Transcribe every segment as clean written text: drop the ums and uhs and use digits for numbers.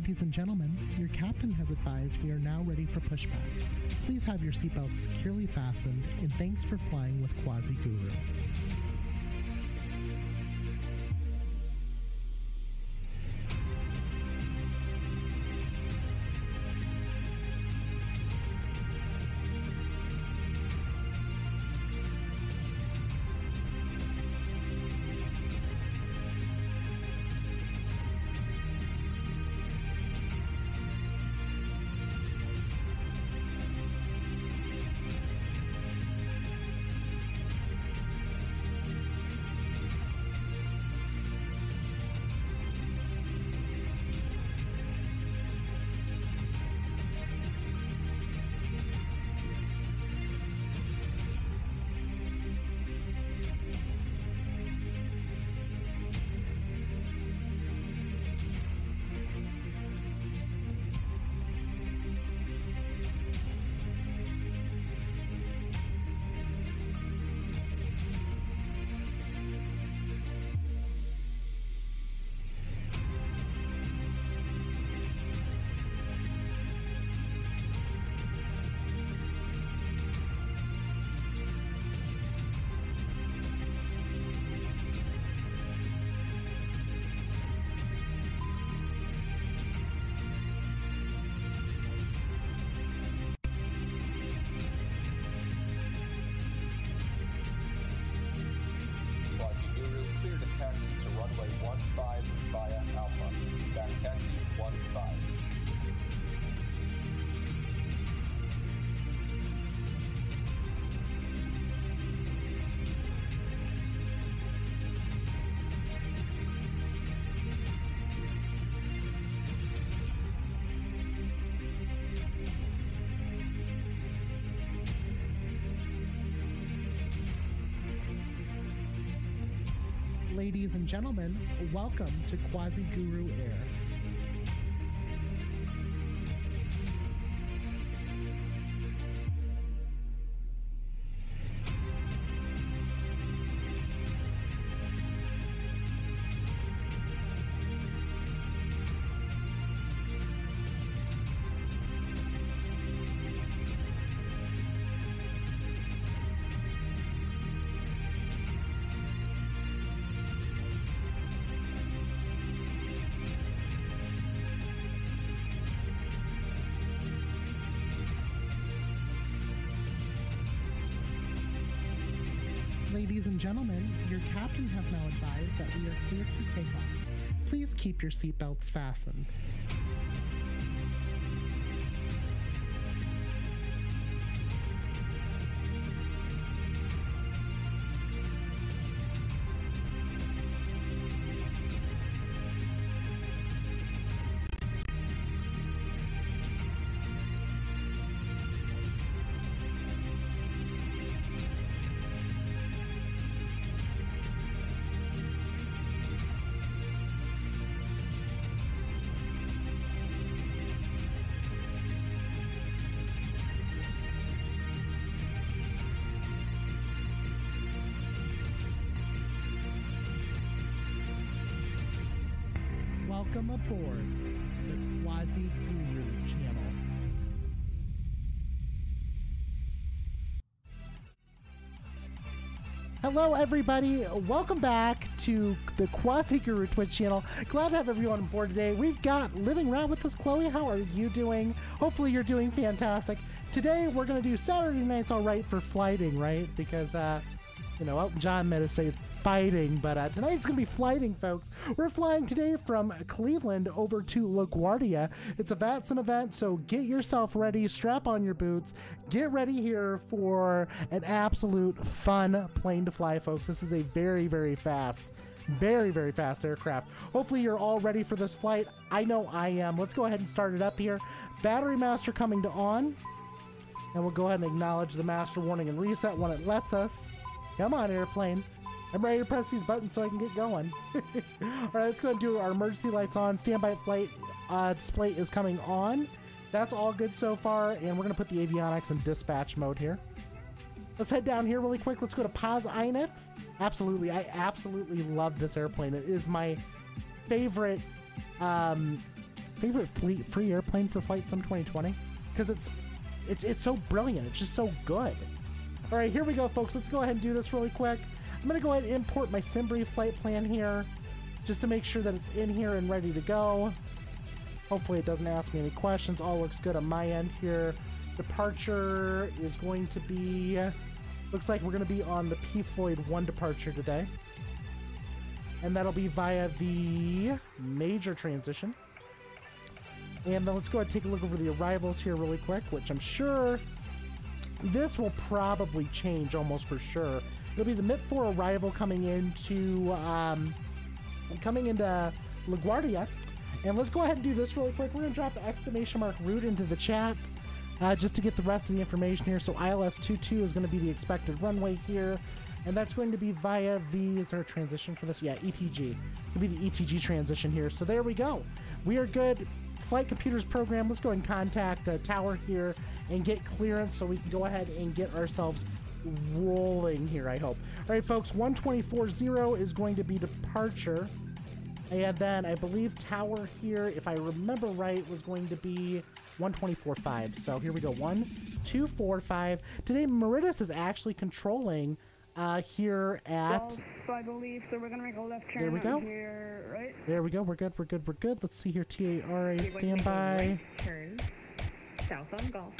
Ladies and gentlemen, your captain has advised we are now ready for pushback. Please have your seatbelts securely fastened, and thanks for flying with Quasi Guru. Ladies and gentlemen, welcome to Quasi Guru Air. Ladies and gentlemen, your captain has now advised that we are cleared for takeoff. Please keep your seatbelts fastened. Welcome aboard the Quasi Guru channel. Hello everybody, welcome back to the Quasi Guru Twitch channel. Glad to have everyone on board today. We've got Living Round with us. Chloe, how are you doing? Hopefully you're doing fantastic. Today we're going to do Saturday Night's Alright for flighting, right? Because, you know, Elton John made us say fighting, but tonight's going to be flighting, folks. We're flying today from Cleveland over to LaGuardia. It's a VATSIM event, so get yourself ready, strap on your boots, get ready here for an absolute fun plane to fly, folks. This is a very, very fast aircraft. Hopefully you're all ready for this flight. I know I am. Let's go ahead and start it up here. Battery master coming to on, and we'll go ahead and acknowledge the master warning and reset when it lets us. Come on, airplane. I'm ready to press these buttons so I can get going. All right, let's go and do our emergency lights on. Standby flight display is coming on. That's all good so far, and we're going to put the avionics in dispatch mode here. Let's head down here really quick. Let's go to pause INET. Absolutely, I absolutely love this airplane. It is my favorite favorite free airplane for Flight Sim 2020 because it's so brilliant. It's just so good. All right, here we go, folks. Let's go ahead and do this really quick. I'm going to go ahead and import my SimBrief flight plan here just to make sure that it's in here and ready to go. Hopefully it doesn't ask me any questions. All looks good on my end here. Departure is going to be... Looks like we're going to be on the P. Floyd 1 departure today. And that'll be via the major transition. And then let's go ahead and take a look over the arrivals here really quick, which I'm sure this will probably change almost for sure. It'll be the MIP4 arrival coming into LaGuardia. And let's go ahead and do this really quick. We're going to drop the ! route into the chat just to get the rest of the information here. So ILS 22 is going to be the expected runway here. And that's going to be via the, is there a transition for this? Yeah, ETG. It'll be the ETG transition here. So there we go. We are good. Flight Computers program. Let's go ahead and contact Tower here and get clearance so we can go ahead and get ourselves rolling here, I hope. All right, folks, 124.0 is going to be departure. And then I believe Tower here, if I remember right, was going to be 124.5. So here we go, 124.5. Today, Meritus is actually controlling here at... So I believe, so we're going to make a left turn there we go. Here, right? There we go. We're good. We're good. We're good. Let's see here. TARA standby. Right turn south on Golf.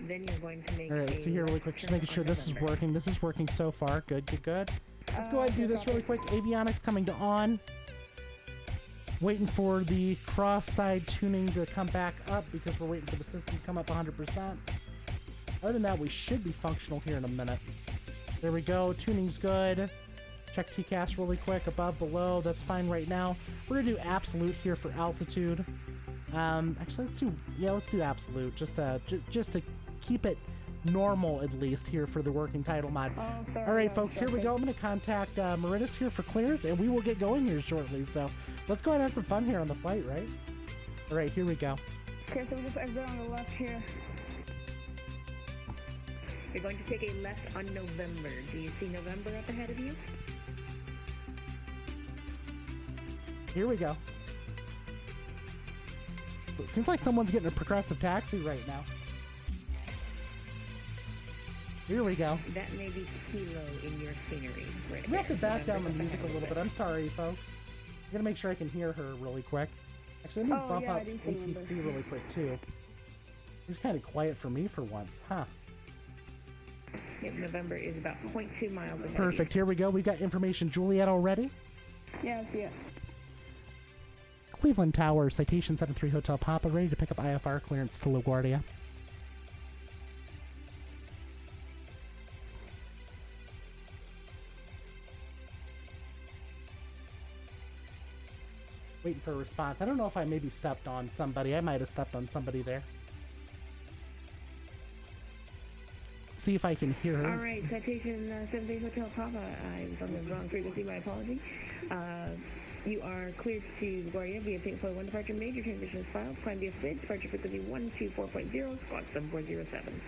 Then you're going to make. All right. Let's see here really quick. Just making sure this is working. This is working so far. Good. Good. Good. Let's go ahead and do this really quick. Avionics coming to on. Waiting for the cross-side tuning to come back up because we're waiting for the system to come up 100%. Other than that, we should be functional here in a minute. There we go. Tuning's good. Check TCAS really quick. Above, below. That's fine right now. We're gonna do absolute here for altitude. Actually, let's do absolute just to keep it normal at least here for the working title mod. All right, folks. Here we go. I'm gonna contact Meritus here for clearance, and we will get going here shortly. So let's go ahead and have some fun here on the flight, right? All right, here we go. Okay, so we just exit on the left here. You're going to take a left on November. Do you see November up ahead of you? Here we go. It seems like someone's getting a progressive taxi right now. Here we go. That may be Kilo in your scenery. Right, we have to back down the music a little bit. I'm sorry, folks. I'm going to make sure I can hear her really quick. Actually, let me bump up ATC really quick, too. It's kind of quiet for me for once, huh? Yeah, November is about 0.2 miles ahead. Perfect. Here we go. We've got information. Juliet already? Yeah, I see it. Cleveland Tower, Citation 73 Hotel Papa, ready to pick up IFR clearance to LaGuardia. Waiting for a response. I don't know if I maybe stepped on somebody. I might have stepped on somebody there. See if I can hear her. All right, Citation 73 Hotel Papa. I was on the wrong frequency. My apologies. You are cleared to LaGuardia via Pink Floyd 1 departure. Major transitions filed. Climb via SID. Departure frequency 124.0. Squawk 7407.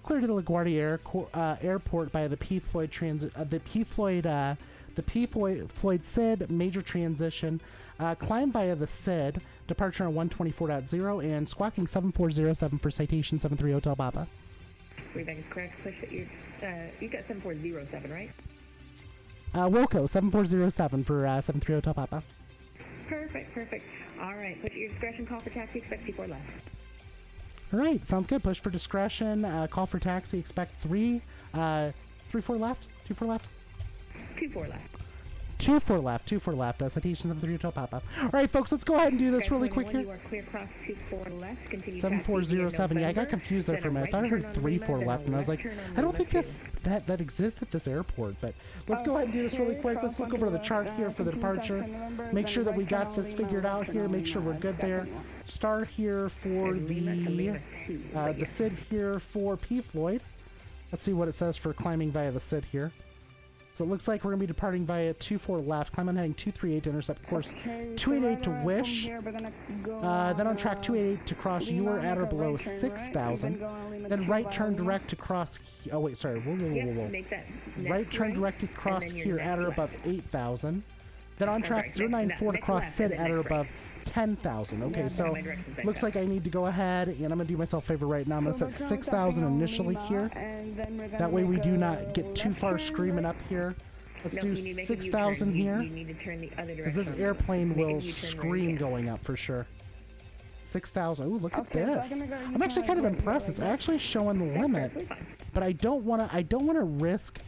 Clear to the LaGuardia airport by the P. Floyd Floyd SID major transition. Climb via the SID. Departure on 124.0 and squawking 7407 for Citation 73 Hotel Papa. Readback is correct. Push that you got 7407, right? Wilco 7407 for 73 Hotel Papa. Perfect, perfect. All right, push at your discretion. Call for taxi. Expect 4 left. All right, sounds good. Push for discretion. Call for taxi. Expect 3 4 left. 2 4 left. 2 4 left. 2 4 left. 2 4 left. Citation 73 Hotel Papa. All right, folks, let's go ahead and do this really quick here. You are clear cross 2 4 left. Continue 7407. Yeah, I got confused there for a minute. I thought I heard 3 4 left, and I was like, I don't think that exists at this airport. But let's go ahead and do this really quick. Let's look over to the chart here for the departure. Make sure that we got this figured out here. Make sure we're good there. Star here for the SID here for P. Floyd. Let's see what it says for climbing via the SID here. So it looks like we're going to be departing via 2 4 left. Climb on heading 238 to intercept course 288 to Wish. Then on track 288 to cross you are at or below 6,000. Then right turn direct to cross. Oh, wait, sorry. Whoa. Right turn direct to cross here at or above 8,000. Then on track sorry, 094 to next cross left sit and then at or next right. above 10,000. Okay, Yeah, so my direction's back looks up. like I need to go ahead, and I'm going to do myself a favor right now. I'm going to So set we're 6,000 stopping on initially Lima, here. and then we're gonna That way we make do a not get too left far turn, screaming right? up here. Let's No, do you need to make a U-turn. 6,000 here. You need to turn the other Because direction. this on the airplane left. Make a will U-turn right scream here. going up for sure. 6,000. Ooh, look at Okay, so this. I'm gonna go I'm actually kind of U-turn impressed. like It's that. actually showing the That's limit, perfectly fine. but I don't want to risk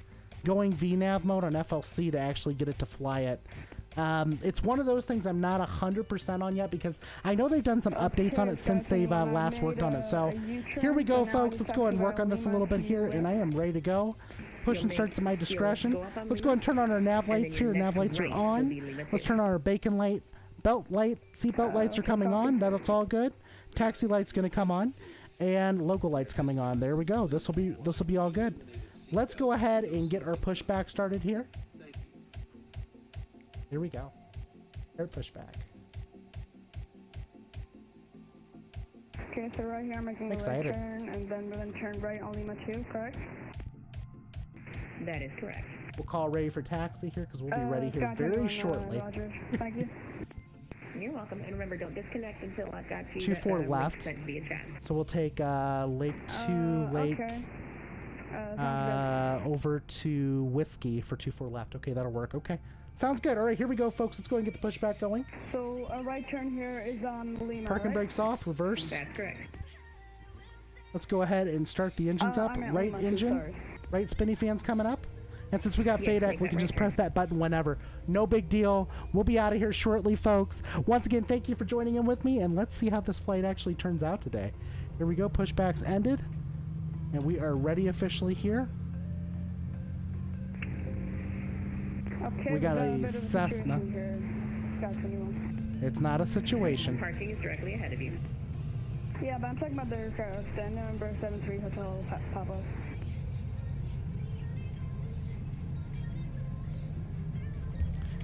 going VNAV mode on FLC to actually get it to fly it. It's one of those things I'm not 100% on yet because I know they've done some updates on it since they've last worked on it. So here we go, folks. Let's go ahead and work on this a little bit here, and I am ready to go. Push and starts at my discretion. Let's go ahead and turn on our nav lights here. Nav lights are on. Let's turn on our beacon light. Belt light, seatbelt lights are coming on. That's all good. Taxi light's going to come on, and logo lights coming on. There we go. This will be all good. Let's go ahead and get our pushback started here. Here we go. Air pushback. Okay, so right here I'm making a left Excited. turn, and then we're gonna turn right on Lima 2, correct? That is correct. We'll call ready for taxi here because we'll be ready here Scott very 21, shortly. Roger. Thank you. You're welcome. And remember, don't disconnect until I've got you. 24 left. sent via chat. So we'll take Lake 2, Lake Okay. Sounds over to Whiskey for 24 left. Okay, that'll work. Okay. Sounds good. All right, here we go, folks. Let's go and get the pushback going. good. So a right turn here is on Lima, Parking right? brakes off, reverse. That's correct. Let's go ahead and start the engines up. I'm at Right Lima, engine, sorry. right spinny fans coming up. And since we got Yeah, FADEC, take we that can right just there. press that button whenever. No big deal. We'll be out of here shortly, folks. Once again, thank you for joining in with me, and let's see how this flight actually turns out today. Here we go. Pushbacks ended, and we are ready officially here. Okay, We got we've a bit of Cessna. situation here. Scott 21. It's not a situation. Parking is directly ahead of you. Yeah, but I'm talking about the aircraft. Number 73 Hotel Papa.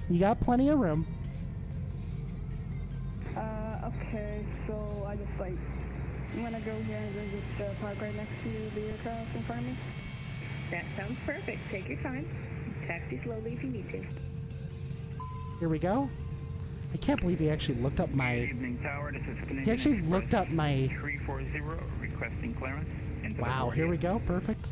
You got plenty of room. Okay, so I just like, I'm gonna go here and then just park right next to the aircraft in front of me. That sounds perfect. Take your time. Taxi slowly if you need to. Here we go. I can't believe he actually looked up my... Good evening, Tower. This is Canadian He actually Express looked up my... 340 requesting clearance. Into Wow, the here we go. Perfect.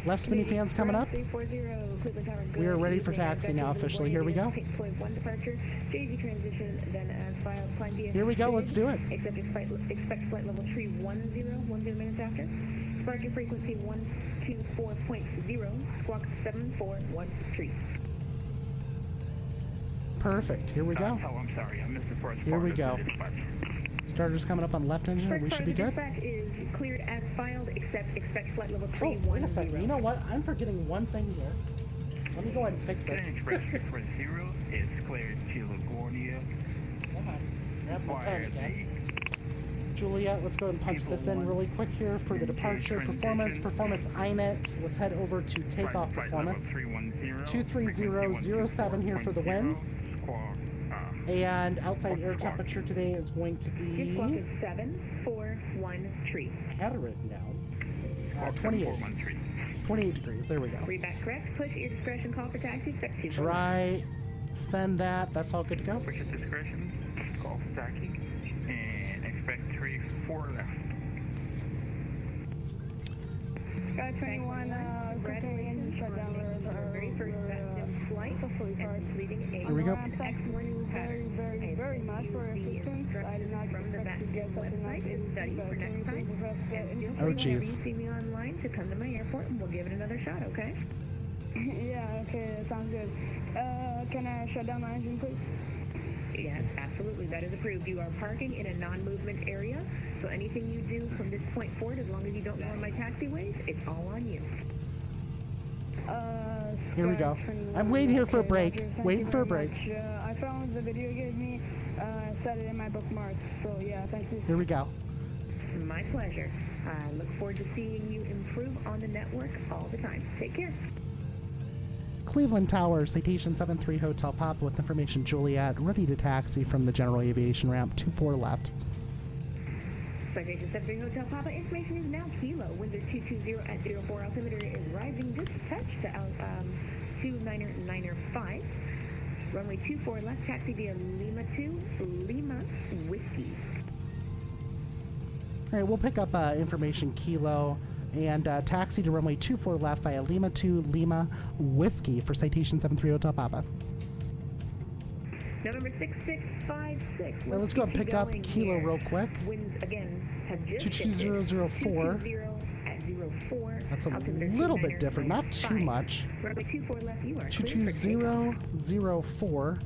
Left spinny fans coming up. 340, Cleveland Tower, We are go ready to for the taxi now Adventures officially. of Here we go. Pink Floyd 1 departure, JV transition, then as filed, climb via Here we go. Let's do it. Expect flight level 310, minutes after. Departure frequency 124.0, squawk 741 tree. Perfect. Here we go. Oh, I'm sorry. I missed the first Here part we of go. the dispatch. Starter's coming up on left engine. First We part should be of the good. dispatch is cleared as filed, except expect flight level Oh, 310. wait a second. You know what? I'm forgetting one thing here. Let me go ahead and fix it. Canadian Express 340 is cleared to LaGuardia. Hold on. Grab my pen Fire again. Juliet, let's go ahead and punch People this in want really quick here for the into departure. transition. Performance INET. Let's head over to takeoff Flight level performance. 310. 23007 here for the winds. Squawk, And outside air temperature today is going to Your squawk be is 741 tree. had it written down. squawk 28. 741. 28 degrees. There we go. Read back correct. Push at your discretion. Call for taxi. Expect 2 Dry. Send that. That's all good to go. Push at discretion. Call for taxi. And expect 34 left. Sky 21, quickly engine shutdown. Our very first festive flight. Hopefully parked. Leaving a Here we go. Thank you very much for your assistance. I did not from the expect to get such a nice website. Study for next time. And feel Oh, free whenever jeez. you see me online to come to my airport and we'll give it another shot, okay? Yeah, okay, that sounds good. Can I shut down my engine, please? Yes, absolutely. That is approved. You are parking in a non-movement area, so anything you do from this point forward, as long as you don't go on my taxiways, it's all on you. Here we Sky go. 21, I'm waiting here for a okay, break. Roger, thank Waiting you for a very break. much. I found the video you gave me, set it in my bookmarks, so yeah, thank you. Here we go. My pleasure. I look forward to seeing you improve on the network all the time. Take care. Cleveland Tower, Citation 73 Hotel Papa with information Juliet, ready to taxi from the general aviation ramp 24 left. Citation 73 Hotel Papa, information is now Kilo. Winds are 220 at 04. Altimeter is rising just a touch to 299.5. Runway 24 left, taxi via Lima 2, Lima Whiskey. All right, we'll pick up information Kilo and taxi to runway 24 left via Lima 2, Lima Whiskey for citation 73 Hotel Papa. November 6656. Well, let's go and pick up Kilo here. real quick. Winds again have just 22004. 220 at 04. That's a Altimeter little bit 29er, different, not too 95. much. Runway 24 left, you are clear for takeoff. 22004.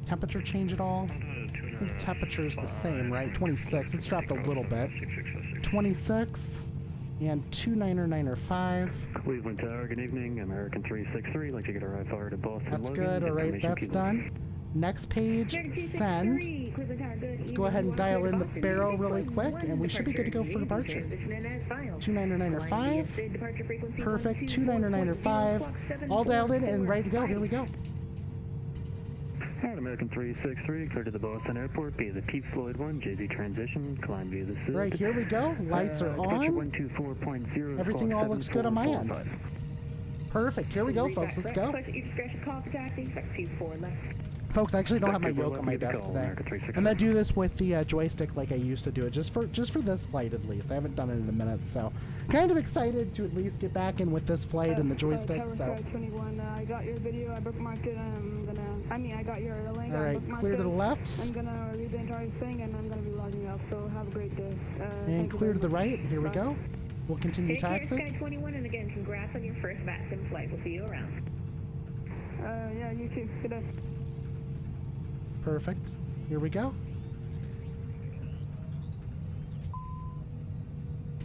Temperature change at all? I think temperature is the same, right? 26. It's dropped a little bit. 26 and 29905. Cleveland Tower, good evening. American 363. Like to get a ride forward to Boston. That's Logan. good. All right, Information that's Kilo. done. Next page, send. Let's go ahead and dial in the barrel really quick, and we should be good to go for departure. 29905. Perfect. 29905. All dialed in and ready to go. Here we go. Alright, American 363, clear to the Boston Airport via the Pete Floyd 1, JZ transition, climb via the SID. Right, here we go. Lights are Departure on. 124.0. Everything all looks good on my end. Perfect. Here we go, folks. Let's go. Folks, I actually don't have my yoke on my desk today. I'm gonna do this with the joystick like I used to do it, just for this flight at least. I haven't done it in a minute, so kind of excited to at least get back in with this flight and the joystick. So. 21, I got your video, I bookmarked it, and I got your link. All right, clear to the left. I'm gonna read the entire thing, and I'm gonna be logging out. So have a great day. And clear to the right. Here we go. We'll continue Sky taxi. 21, and again, congrats on your first VATSIM flight. We'll see you around. Yeah, you too. Good day. Perfect. Here we go.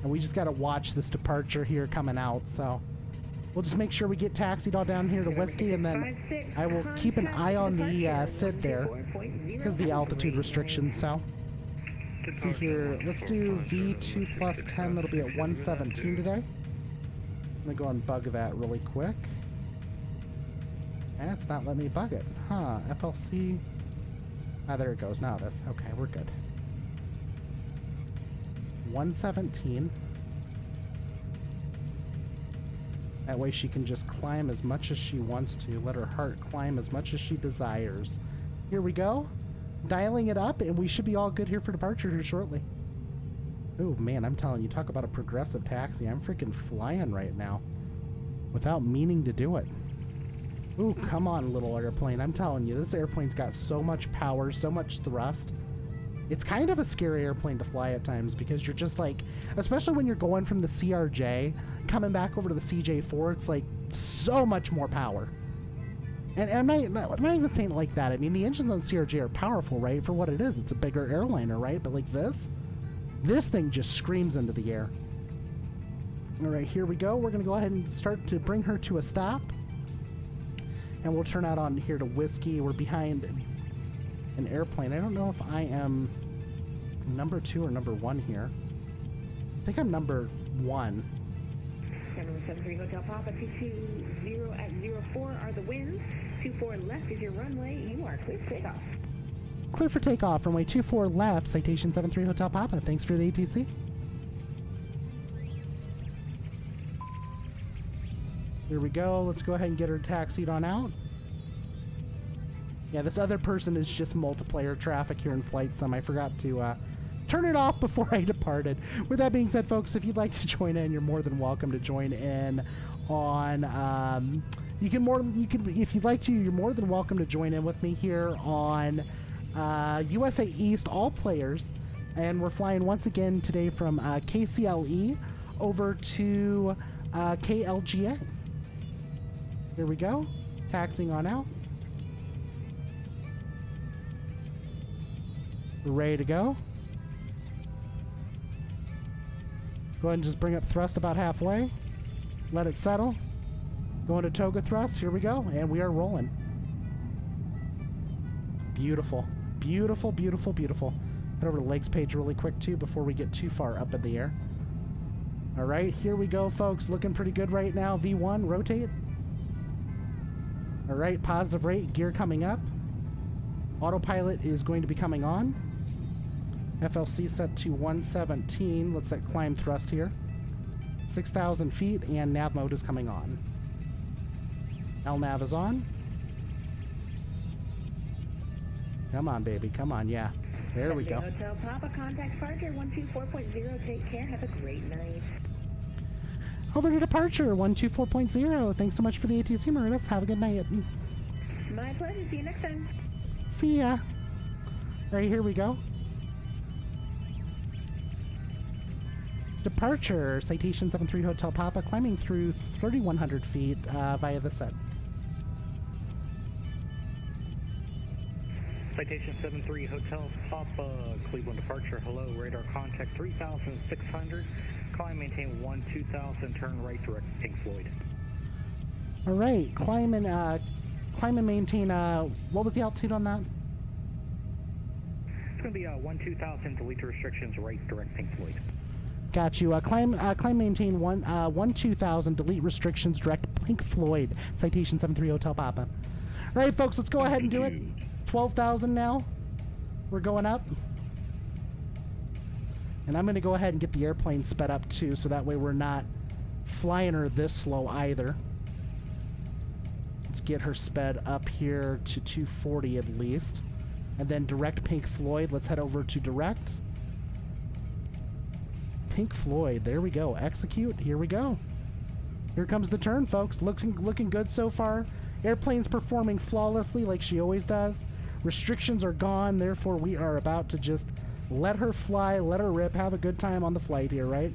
And we just got to watch this departure here coming out, so we'll just make sure we get taxied all down here to Whiskey, and then I will keep an eye on the sit there because of the altitude restrictions. So let's see here. Let's do V2 plus 10. That'll be at 117 today. I'm gonna go and bug that really quick. That's not letting me bug it. Huh, FLC. Ah, there it goes. Now it is. Okay, we're good. 117. That way she can just climb as much as she wants to. Let her heart climb as much as she desires. Here we go. Dialing it up, and we should be all good here for departure here shortly. Oh, man, I'm telling you, talk about a progressive taxi. I'm freaking flying right now without meaning to do it. Ooh, come on, little airplane. I'm telling you, this airplane's got so much power, so much thrust. It's kind of a scary airplane to fly at times because you're just like, especially when you're going from the CRJ, coming back over to the CJ4, it's like so much more power. And I'm not even saying it like that. I mean, the engines on CRJ are powerful, right? For what it is, it's a bigger airliner, right? But like this thing just screams into the air. All right, here we go. We're going to go ahead and start to bring her to a stop. And we'll turn out on here to Whiskey. We're behind an airplane. I don't know if I am number 2 or number 1 here. I think I'm number 1. 773 Hotel Papa, 220 at 04 are the winds. 24 left is your runway. You are clear for takeoff. Clear for takeoff. Runway 24 left, citation 73 Hotel Papa. Thanks for the ATC. Here we go. Let's go ahead and get her taxied on out. Yeah, this other person is just multiplayer traffic here in Flight Sim. I forgot to turn it off before I departed. With that being said, folks, if you'd like to join in, you're more than welcome to join in on. If you'd like to, you're more than welcome to join in with me here on USA East All Players, and we're flying once again today from KCLE over to KLGA. Here we go. Taxiing on out. We're ready to go. Go ahead and just bring up thrust about halfway. Let it settle. Go into toga thrust. Here we go. And we are rolling. Beautiful. Beautiful, beautiful, beautiful. Head over to legs page really quick too before we get too far up in the air. All right, here we go, folks. Looking pretty good right now. V1, rotate. All right, positive rate, gear coming up. Autopilot is going to be coming on. FLC set to 117. Let's set climb thrust here. 6,000 feet, and nav mode is coming on. LNAV is on. Come on, baby. Come on, yeah. There we go. Hotel Papa, contact departure 124.0. Take care. Have a great night. Over to departure 124.0. Thanks so much for the ATC, Mauritius. Have a good night. My pleasure. See you next time. See ya. Right, here we go. Departure, Citation 73 Hotel Papa, climbing through 3,100 feet via the set. Citation 73 Hotel Papa, Cleveland departure. Hello, radar contact 3,600. Climb, maintain 2000. Turn right, direct Pink Floyd. All right, climb and maintain. What was the altitude on that? It's going to be 2000. Delete the restrictions. Right, direct Pink Floyd. Got you. Climb, maintain 2000. Delete restrictions. Direct Pink Floyd. Citation 73 Hotel Papa. All right, folks, let's go ahead and do it. 12,000 now. We're going up. And I'm going to go ahead and get the airplane sped up too, so that way we're not flying her this slow either. Let's get her sped up here to 240 at least. And then direct Pink Floyd. Let's head over to direct. Pink Floyd. There we go. Execute. Here we go. Here comes the turn, folks. Looking good so far. Airplane's performing flawlessly like she always does. Restrictions are gone, therefore we are about to just let her fly, let her rip, have a good time on the flight here, right?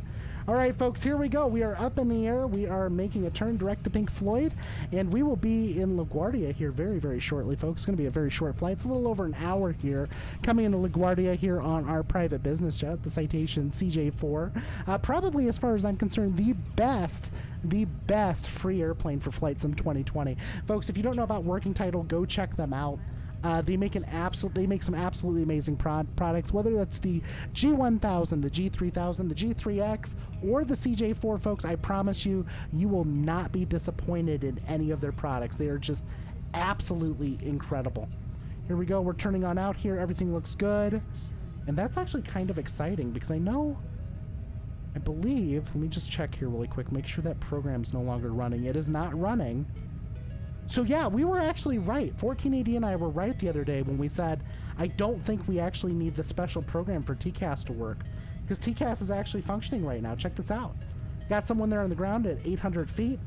All right, folks, here we go. We are up in the air. We are making a turn direct to Pink Floyd, and we will be in LaGuardia here very, very shortly, folks. It's going to be a very short flight. It's a little over an hour here, coming into LaGuardia here on our private business jet, the Citation CJ4. Probably, as far as I'm concerned, the best free airplane for flights in 2020. Folks, if you don't know about Working Title, go check them out. They make some absolutely amazing products, whether that's the G1000, the G3000, the G3X, or the CJ4, folks. I promise you, you will not be disappointed in any of their products. They are just absolutely incredible. Here we go. We're turning on out here. Everything looks good. And that's actually kind of exciting because I believe, let me just check here really quick, make sure that program's no longer running. It is not running. So yeah, we were actually right. 1480 and I were right the other day when we said, I don't think we actually need the special program for TCAS to work. Because TCAS is actually functioning right now. Check this out. Got someone there on the ground at 800 feet.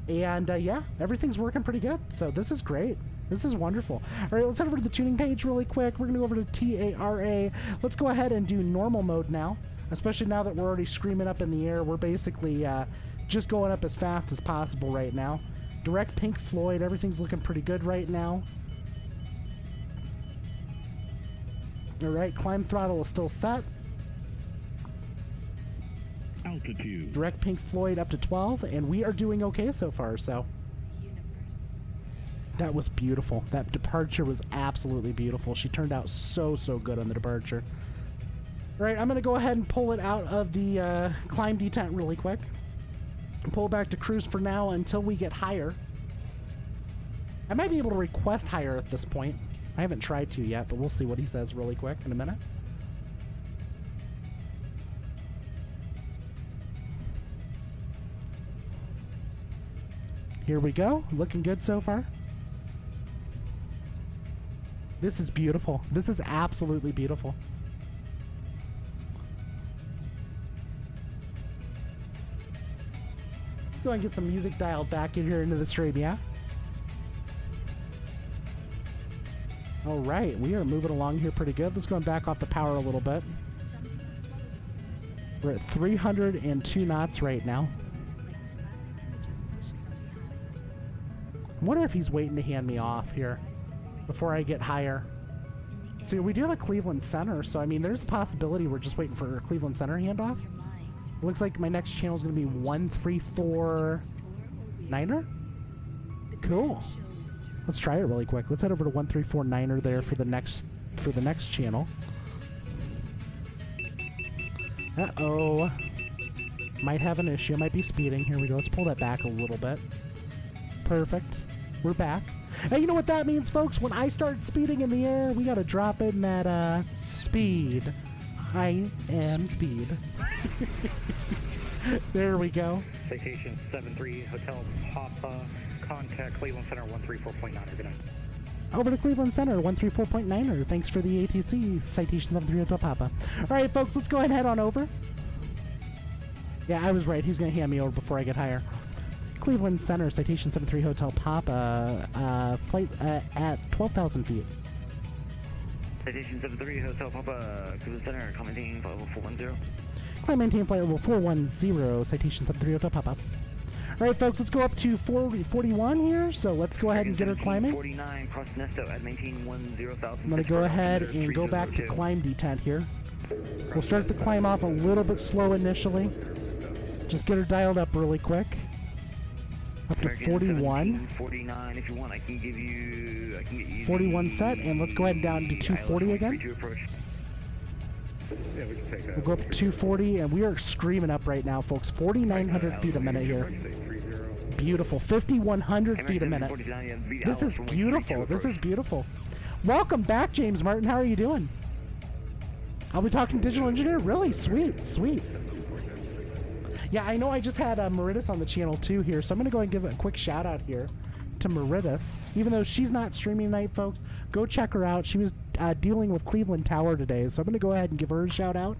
And yeah, everything's working pretty good. So this is great. This is wonderful. All right, let's head over to the tuning page really quick. We're going to go over to TARA. Let's go ahead and do normal mode now. Especially now that we're already screaming up in the air. We're basically just going up as fast as possible right now. Direct Pink Floyd. Everything's looking pretty good right now. All right, climb throttle is still set. Altitude. Direct Pink Floyd up to 12, and we are doing okay so far, so. That was beautiful. That departure was absolutely beautiful. She turned out so good on the departure. All right, I'm going to go ahead and pull it out of the climb detent really quick. Pull back to cruise for now until we get higher. I might be able to request higher at this point. I haven't tried to yet, but we'll see what he says really quick in a minute. Here we go. Looking good so far. This is beautiful. This is absolutely beautiful. Go and get some music dialed back in here into the stream, yeah? All right, we are moving along here pretty good. Let's go and back off the power a little bit. We're at 302 knots right now. I wonder if he's waiting to hand me off here before I get higher. See, we do have a Cleveland Center, so I mean, there's a possibility we're just waiting for a Cleveland Center handoff. It looks like my next channel is going to be 1349er. Cool. Let's try it really quick. Let's head over to 1349er there for the next channel. Uh-oh. Might have an issue. Might be speeding. Here we go. Let's pull that back a little bit. Perfect. We're back. Hey, you know what that means, folks? When I start speeding in the air, we got to drop in that speed. I am speed. There we go. Citation 73 Hotel Papa, contact Cleveland Center 134.9. Good night. Over to Cleveland Center, 134.9er. Thanks for the ATC. Citation 73 Hotel Papa. All right, folks, let's go ahead and head on over. Yeah, I was right. He's going to hand me over before I get higher. Cleveland Center, Citation 73 Hotel Papa. Flight at 12,000 feet. Citation 73 Hotel Papa, Cleveland Center, climb maintain flight level 410. Climb maintain flight level 410, Citation 73 Hotel Papa. All right, folks, let's go up to 41 here. So let's go ahead and get her climbing. 49, cross Nesto at maintain 10,000. I'm going to go ahead and go back to climb detent here. We'll start the climb off a little bit slow initially. Just get her dialed up really quick. Up to 41. 49, if you want, I can get you 41 set, and let's go ahead and down to 240 again. Yeah, we can take that. We'll go up to 240, and we are screaming up right now, folks. 4,900 feet a minute here. Beautiful. 5,100 feet a minute. This is beautiful. This is beautiful. Welcome back, James Martin. How are you doing? I'll be talking digital engineer. Really? Sweet. Sweet. Yeah, I know I just had Meritus on the channel too here, so I'm going to go and give a quick shout out here to Meritus. Even though she's not streaming tonight, folks, go check her out. She was dealing with Cleveland Tower today, so I'm going to go ahead and give her a shout out.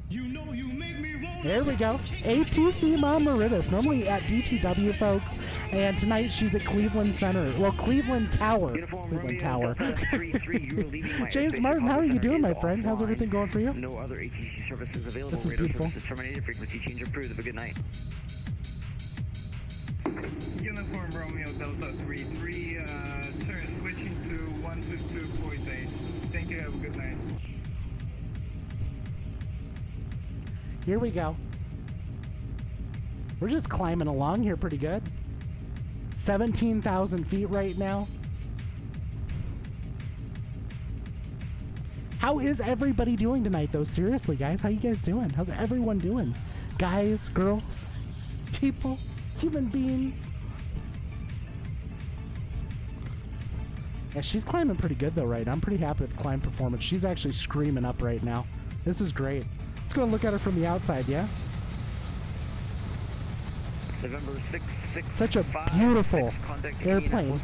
You know you make me roll. There we go. ATC Mom Meritus, normally at DTW, folks, and tonight she's at Cleveland Center. Well, Cleveland Tower. Cleveland Tower. James Martin, how are you doing, my friend? How's everything going for you? No other ATC services available. This is beautiful. Terminated, frequency change approved. Have a good night. Uniform Romeo Delta 33, switching to 122.8. Thank you, have a good night. Here we go. We're just climbing along here pretty good. 17,000 feet right now. How is everybody doing tonight, though? Seriously, guys, how you guys doing? How's everyone doing? Guys, girls, people, human beings. Yeah, she's climbing pretty good, though, right now. I'm pretty happy with climb performance. She's actually screaming up right now. This is great. Let's go and look at her from the outside, yeah? November 6, Such a beautiful airplane.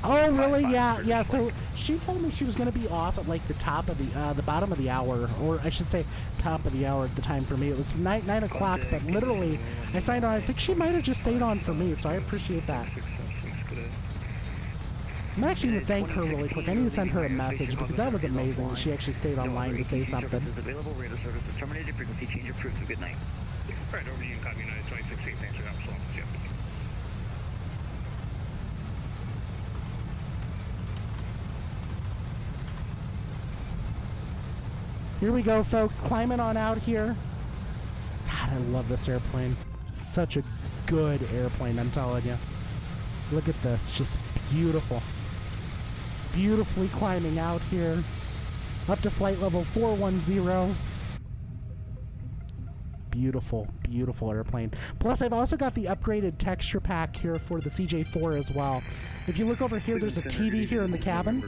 Oh, really? Yeah, yeah. So she told me she was going to be off at like the top of the bottom of the hour, or I should say top of the hour at the time for me. It was 9 o'clock, but literally I signed on. I think she might have just stayed on for me, so I appreciate that. I'm actually going to thank her really quick. I need to send her a message because that was amazing. She actually stayed online to say something. Available, radar service is terminated, frequency change approved. Good night. All right, over to you, Copy United 26 thanks for that. So long, Jim. Here we go, folks. Climbing on out here. God, I love this airplane. Such a good airplane, I'm telling you. Look at this. Just beautiful. Beautifully climbing out here. Up to flight level 410. Beautiful, beautiful airplane. Plus, I've also got the upgraded texture pack here for the CJ4 as well. If you look over here, there's a TV here in the cabin.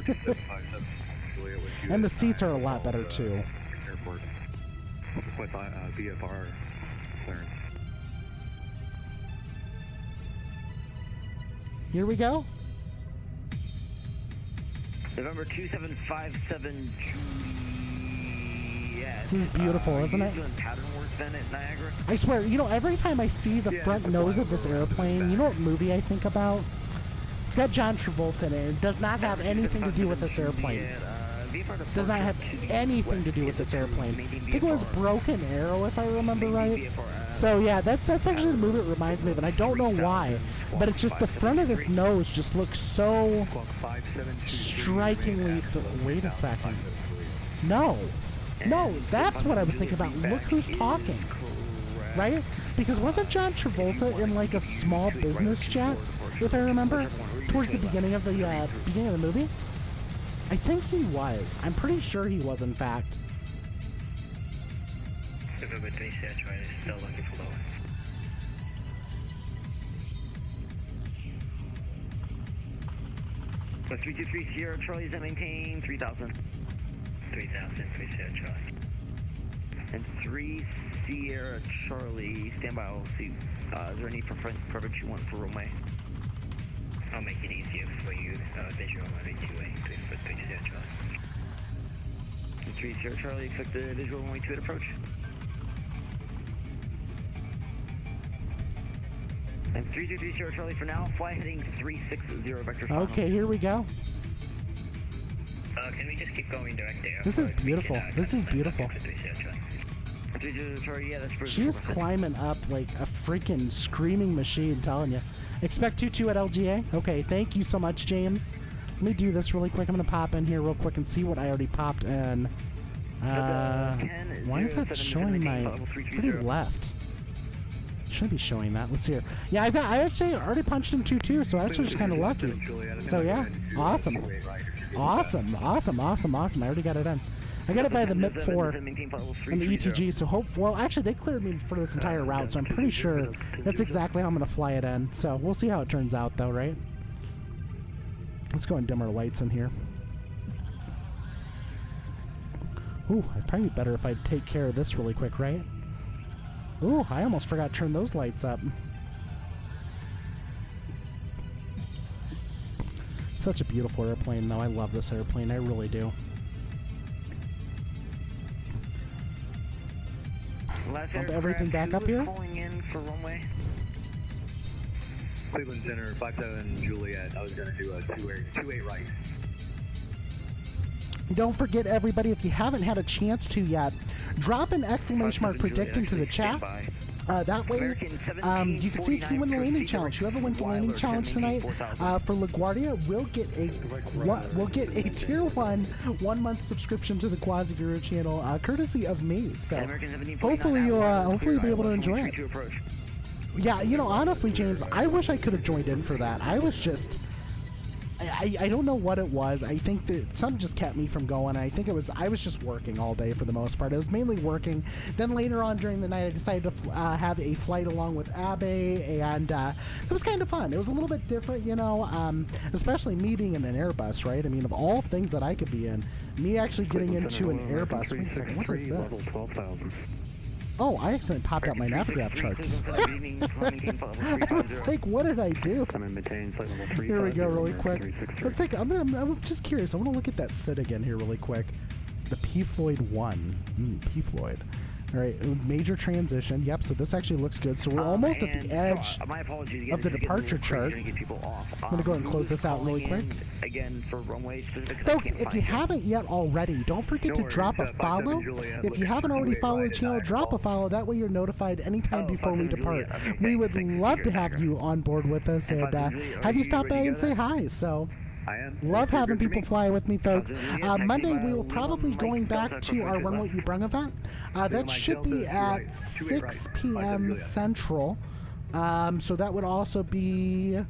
And the seats are a lot better, too. Airport. With VFR clearance. Here we go. November 2757 Juliet. This is beautiful, isn't it? Doing pattern work then at Niagara? I swear, you know, every time I see the front nose of this airplane, you know what movie I think about? It's got John Travolta in it. It does not have anything to do with this airplane. Does not have anything to do with this airplane. I think it was Broken Arrow, if I remember right. So yeah, that's actually the movie it reminds me of, and I don't know why, but it's just the front of this nose just looks so strikingly. Wait a second. No, that's what I was thinking about. Look who's talking, right? Because wasn't John Travolta in like a small business jet, if I remember, towards the beginning of the movie? I think he was. I'm pretty sure he was, in fact. November 26, right? Still looking for lower. But 323 Sierra Charlie is at maintain 3,000. 3,000, 3 Sierra Charlie. And 3 Sierra Charlie, standby. I'll see. Is there any preference you want for Romeo? I'll make it easier for you. Visual only 2-way, 3-0 Charlie. 3-0 Charlie, expect the visual only 2 at approach. And 3-0 Charlie for now, fly heading 360 vector final. Okay, here we go. Can we just keep going direct there? This is beautiful. This is beautiful. 3-0 Charlie, yeah, that's She's climbing up like a freaking screaming machine, telling you. Expect 2-2 at LGA. Okay, thank you so much, James. Let me do this really quick. I'm gonna pop in here real quick and see what I already popped in. Why is that showing my pretty left? Shouldn't be showing that. Let's see here. Yeah, I actually already punched in 2-2, so that's just kind of lucky. So yeah, awesome. Awesome. I already got it in. I got it by the MIP4 and the ETG, so well, actually, they cleared me for this entire route, so I'm pretty sure that's exactly how I'm going to fly it in. So we'll see how it turns out, though, right? Let's go and dim our lights in here. Ooh, it'd probably be better if I take care of this really quick, right? Ooh, I almost forgot to turn those lights up. Such a beautiful airplane, though. I love this airplane. I really do. Bump everything back up here. Pulling in for runway. Cleveland Center, 57 Juliet. I was going to do a 2-8 right. Don't forget, everybody, if you haven't had a chance to yet, drop an exclamation mark predict into the chat. That way, you can see if you win the landing challenge. Whoever wins the landing challenge tonight for LaGuardia will get a tier 1 1-month subscription to the Quasi Guru channel, courtesy of me. So hopefully you'll be able to enjoy it. Yeah, you know, honestly, James, I wish I could have joined in for that. I was just. I don't know what it was. I think that something just kept me from going. I think I was just working all day for the most part. I was mainly working. Then later on during the night, I decided to have a flight along with Abe, and it was kind of fun. It was a little bit different, you know, especially me being in an Airbus, right? I mean, of all things that I could be in, me actually getting into an Airbus. Wait a second, what is this? Oh, I accidentally popped out my Navigraph charts. I was like, what did I do? Here we go, really quick. Let's take. I'm just curious. I want to look at that SID again here, really quick. The P Floyd 1. P Floyd. All right, major transition. Yep, so this actually looks good. So we're almost at the edge of the departure chart. I'm going to go ahead and close this out really quick. Again, for runway folks, if you haven't yet already, don't forget to drop a follow. If you haven't already followed the channel, drop a follow. That way you're notified anytime before we depart. We would love to have you on board with us and have you stop by and say hi. So. Love having people fly with me, folks. Monday, we will probably going back to our Run What You Brung event. That should be at 6 p.m. Central. So that would also be,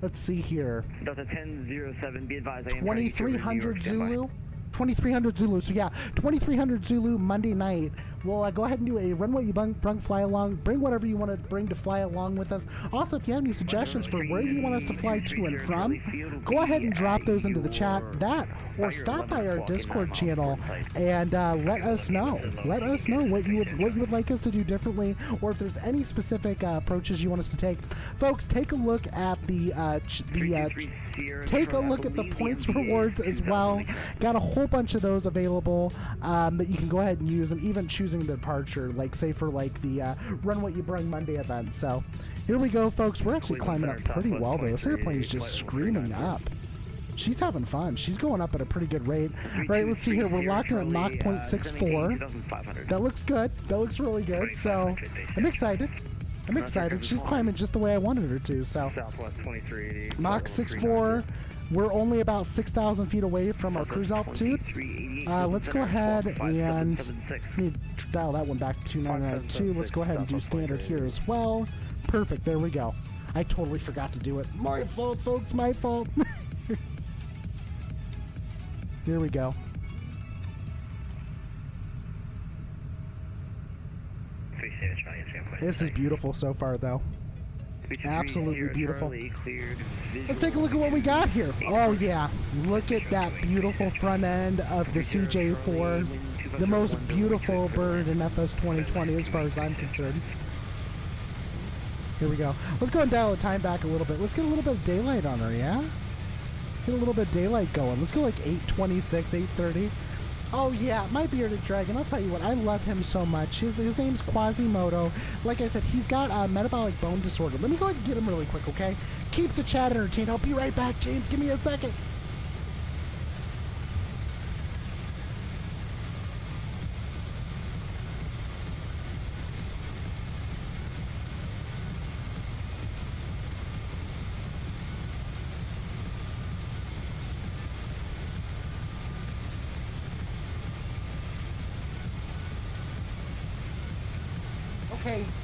let's see here, 2300 Zulu. 2300 Zulu. So yeah, 2300 Zulu Monday night. We'll go ahead and do a Run What You Brung fly along. Bring whatever you want to bring to fly along with us. Also, if you have any suggestions for where you want us to fly to and from, go ahead and drop those into the chat. That, or stop by our Discord channel and let us know. Let us know what you would like us to do differently, or if there's any specific approaches you want us to take. Folks, take a look at the points rewards as well. Got a whole bunch of those available that you can go ahead and use, and even choosing the departure, like say for like the Run What You Brung Monday event. So here we go, folks. We're actually climbing up pretty well though. This airplane is just screaming up. She's having fun. She's going up at a pretty good rate. All right, let's see here. We're locked in at Mach 0.64. That looks good. That looks really good. So I'm excited. I'm excited. She's climbing just the way I wanted her to. So Mach 6.4. We're only about 6,000 feet away from our cruise altitude. Let's go ahead and let me dial that one back to 2992. Let's go ahead and do standard here as well. Perfect. There we go. I totally forgot to do it. My fault, folks. My fault. Here we go. This is beautiful so far, though. Absolutely beautiful. Let's take a look at what we got here. Oh yeah, look at that beautiful front end of the CJ4. The most beautiful bird in FS 2020 as far as I'm concerned. Here we go. Let's go and dial the time back a little bit. Let's get a little bit of daylight on her, yeah? Get a little bit of daylight going. Let's go like 8:26, 8:30. Oh yeah, my bearded dragon. I'll tell you what, I love him so much. His name's Quasimodo. Like I said, he's got a metabolic bone disorder. Let me go ahead and get him really quick, okay? Keep the chat entertained. I'll be right back, James. Give me a second.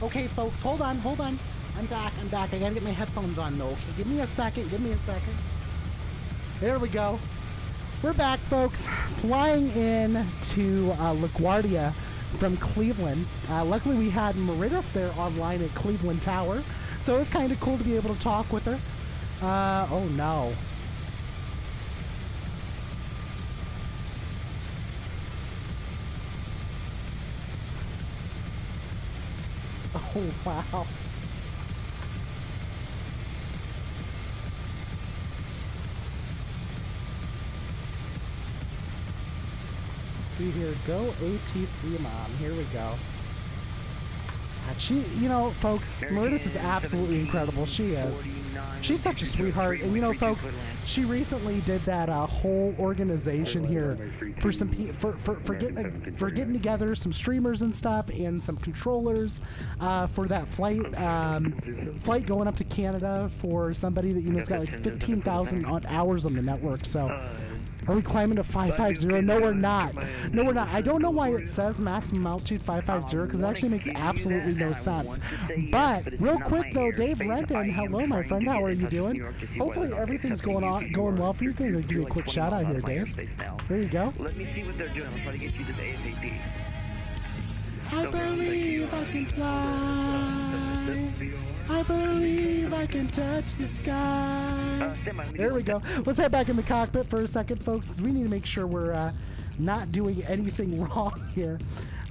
Okay, folks, hold on. I'm back. I gotta get my headphones on, though. Okay, give me a second. There we go. We're back, folks. Flying in to LaGuardia from Cleveland. Luckily, we had Maridis there online at Cleveland Tower, so it was kind of cool to be able to talk with her. Oh, no. Oh, wow. Let's see here. Go ATC, Mom. Here we go. She, you know, folks, Maridis is absolutely incredible. She is. She's such a sweetheart. And, you know, folks, she recently did that whole organization here for some for getting together some streamers and stuff and some controllers for that flight going up to Canada for somebody that, you know, has got like 15,000 hours on the network. So. Are we climbing to 550? No, we're not. No, we're not. I don't know why it says maximum altitude 550 because it actually makes absolutely no sense. But real quick though, Dave Renton, hello my friend. How are you doing? Hopefully everything's going well for you. Going to give you a quick shout out here, Dave. There you go. Let me see what they're doing. I'll try to get you this ASAP. I believe I can fly. I believe I can touch the sky. There we go. Let's head back in the cockpit for a second, folks. We need to make sure we're not doing anything wrong here.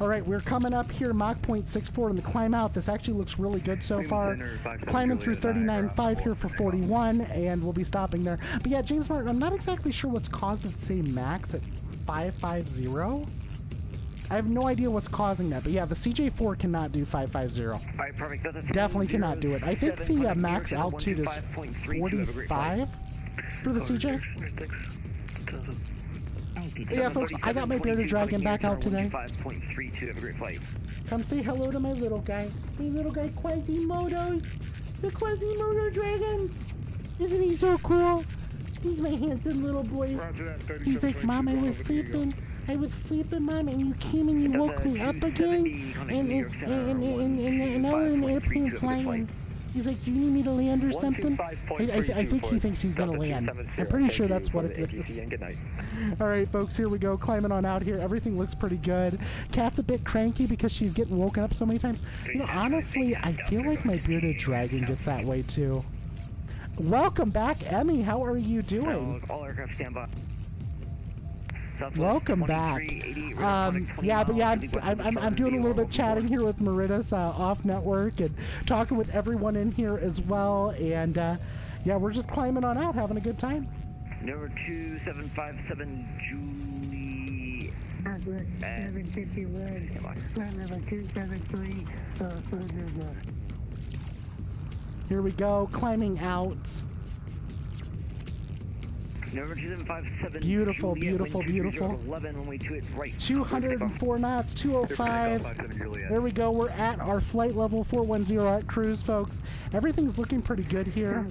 All right, we're coming up here, Mach 0.64 in the climb out. This actually looks really good so far. Climbing through 39.5 here for 41, and we'll be stopping there. But yeah, James Martin, I'm not exactly sure what's caused it to say max at 550. I have no idea what's causing that, but yeah, the CJ4 cannot do 550. Alright, perfect. Definitely cannot do it. I think the max altitude is 45 for the CJ. But yeah, folks, I got my bearded dragon back out today. Come say hello to my little guy. My little guy, Quasimodo. The Quasimodo dragon. Isn't he so cool? He's my handsome little boy. He's like, Mom, I was sleeping, Mom, and you came and you woke me up again, and now we're in an airplane flying. He's like, do you need me to land or something? I think he thinks he's going to land. I'm pretty sure that's what it is. All right, folks, here we go. Climbing on out here. Everything looks pretty good. Cat's a bit cranky because she's getting woken up so many times. You know, honestly, I feel like my bearded dragon gets that way, too. Welcome back, Emmy. How are you doing? All aircraft stand by. Welcome back. Yeah, I'm doing a little bit chatting here with Maridis off network and talking with everyone in here as well. And yeah, we're just climbing on out, having a good time. Number 2757 Julie. 751. Number 273. Here we go, climbing out. Number 2757. Beautiful, beautiful, beautiful. 11 when we do it right. 204 knots, 205. There we go. We're at our flight level 410 at cruise, folks. Everything's looking pretty good here.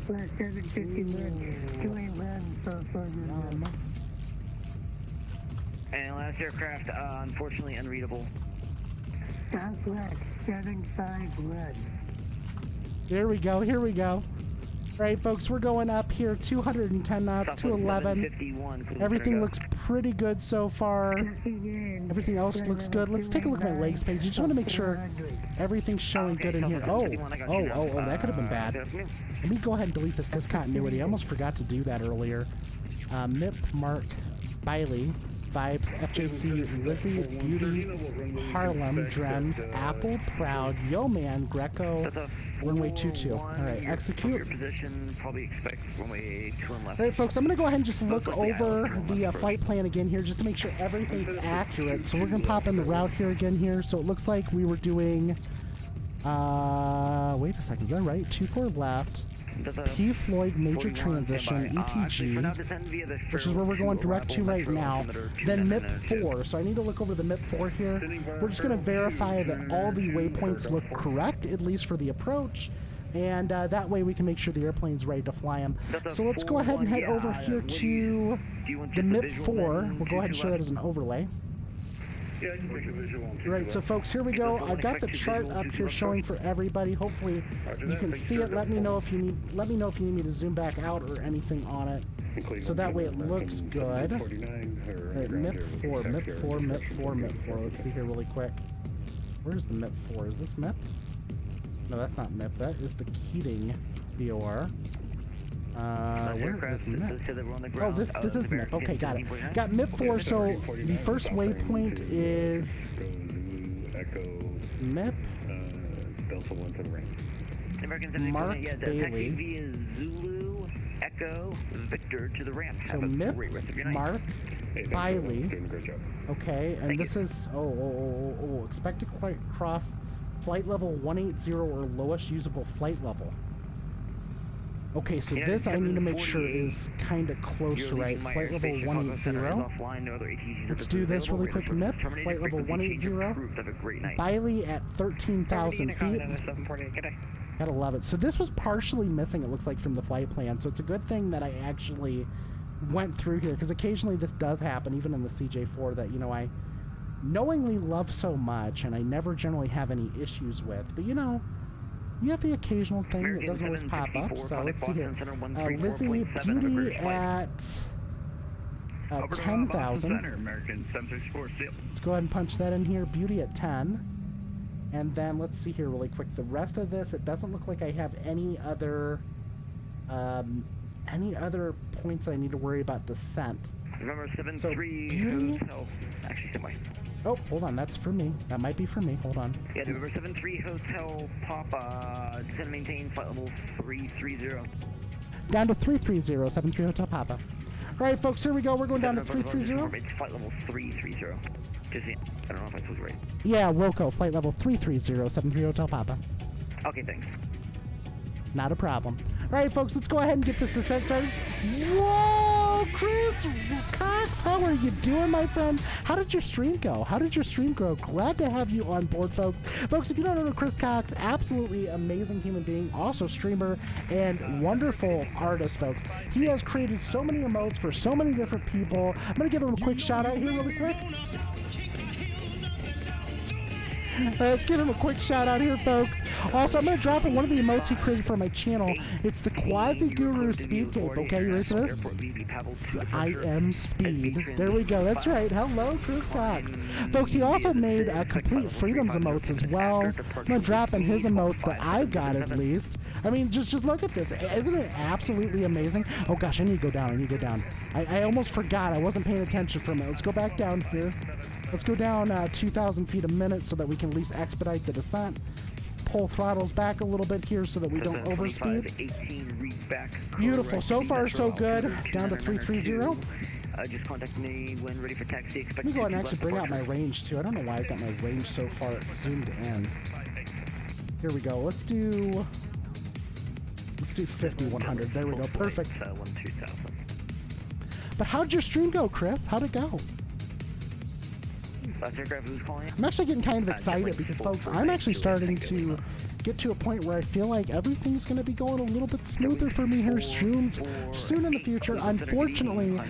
And last aircraft, unfortunately unreadable. Southwest 751. There we go. Here we go. All right, folks, we're going up here, 210 knots, 211. Everything looks pretty good so far. Everything else looks good. Let's take a look at my legs page. You just want to make sure everything's showing good in here. Oh, that could have been bad. Let me go ahead and delete this discontinuity. I almost forgot to do that earlier. MIP, Mark, Biley, Vibes, FJC, Lizzie, Beauty, Harlem, Drems, Apple, Proud, Yo Man, Greco, Runway 22. All right, Your execute. position, probably expect runway 2 and left. All right, folks, I'm going to go ahead and just look over the flight plan again here just to make sure everything's accurate. So we're going to pop in the route here again here. So it looks like we were doing, wait a second, is that right? 24 left. P. Floyd Major Transition, ETG, which is where we're going direct to right now. Then MIP 4, so I need to look over the MIP 4 here. We're just going to verify that all the waypoints look correct, at least for the approach. And that way we can make sure the airplane's ready to fly them. So let's go ahead and head over here to the MIP 4. We'll go ahead and show that as an overlay. Yeah, I can take a visual. Right, so folks, here we go. I've got the chart up here showing for everybody. Hopefully you can see it. Let me know if you need me to zoom back out or anything on it. So that way it looks good. All right, MIP 4, MIP 4, MIP 4, MIP 4. Let's see here really quick. Where's the MIP 4? Is this MIP? No, that's not MIP. That is the Keating VOR. Where is MIP? Oh, this is MIP. Okay, got it. Got MIP 4, so the first waypoint is MIP Mark Bailey. Zulu Echo Victor to the ramp. So MIP Mark Bailey. Okay, and this is expected cross flight level 180 or lowest usable flight level. Okay, so this I need to make sure is kind of close to right. Flight level 180. Let's do this really quick. MIP, flight level 180. Bailey at 13,000 feet. Gotta love it. So this was partially missing, it looks like, from the flight plan. So it's a good thing that I actually went through here, because occasionally this does happen, even in the CJ4, that, you know, I knowingly love so much and I never generally have any issues with. But, you know, you have the occasional thing that doesn't always pop up. So let's see here. Lizzie, Beauty at 10,000. Let's go ahead and punch that in here. Beauty at 10. And then let's see here really quick. The rest of this, it doesn't look like I have any other points that I need to worry about descent. Remember, 73 so Beauty. Actually, semi. Oh, hold on, that's for me. That might be for me. Hold on. Yeah, November 73 Hotel Papa, descend maintain flight level 330. Down to 330, 73 Hotel Papa. All right, folks, here we go. We're going down to 330. It's flight level 330. Just, I don't know if I told you right. Yeah, Wilco, flight level 330, 73 Hotel Papa. Okay, thanks. Not a problem. All right, folks, let's go ahead and get this descent started. Whoa, Chris Cox, how are you doing, my friend? How did your stream go? How did your stream go? Glad to have you on board, folks. Folks, if you don't know Chris Cox, absolutely amazing human being, also streamer and wonderful artist, folks. He has created so many emotes for so many different people. I'm going to give him a quick shout out here really quick. Let's give him a quick shout out here, folks. Also, I'm going to drop in one of the emotes he created for my channel. It's the Quasi Guru Speed Tape. Okay, you ready for this? I am Speed. There we go. That's right. Hello, Chris Cox. Folks, he also made Complete Freedoms emotes as well. I'm going to drop in his emotes that I've got, at least. I mean, just look at this. Isn't it absolutely amazing? Oh, gosh, I need to go down. I need to go down. I almost forgot. I wasn't paying attention for a minute. Let's go back down here. Let's go down 2,000 feet a minute so that we can at least expedite the descent. Pull throttles back a little bit here so that we don't overspeed. Beautiful. So far, so good. Down to 330. Just contact me when ready for taxi. Let me go ahead and actually bring out my range, too. I don't know why I've got my range so far zoomed in. Here we go. Let's do 50, 100. There we go. Perfect. But how'd your stream go, Chris? How'd it go? I'm actually getting kind of excited because, folks, I'm actually starting to get to a point where I feel like everything's going to be going a little bit smoother for me here soon in the future. Unfortunately,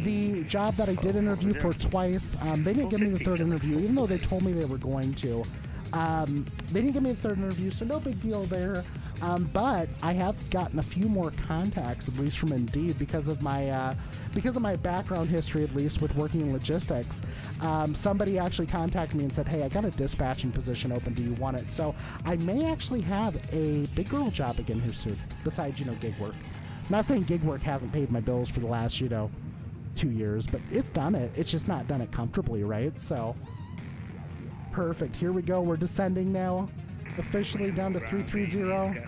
the job that I did interview for twice, they didn't give me the third interview, even though they told me they were going to. They didn't give me the third interview, so no big deal there. But I have gotten a few more contacts, at least from Indeed, because of my background history, at least with working in logistics. Somebody actually contacted me and said, hey, I got a dispatching position open. Do you want it? So I may actually have a big girl job again here soon, besides, gig work. I'm not saying gig work hasn't paid my bills for the last, 2 years, but it's done it. It's just not done it comfortably, right? So, perfect. Here we go. We're descending now. Officially down to 330.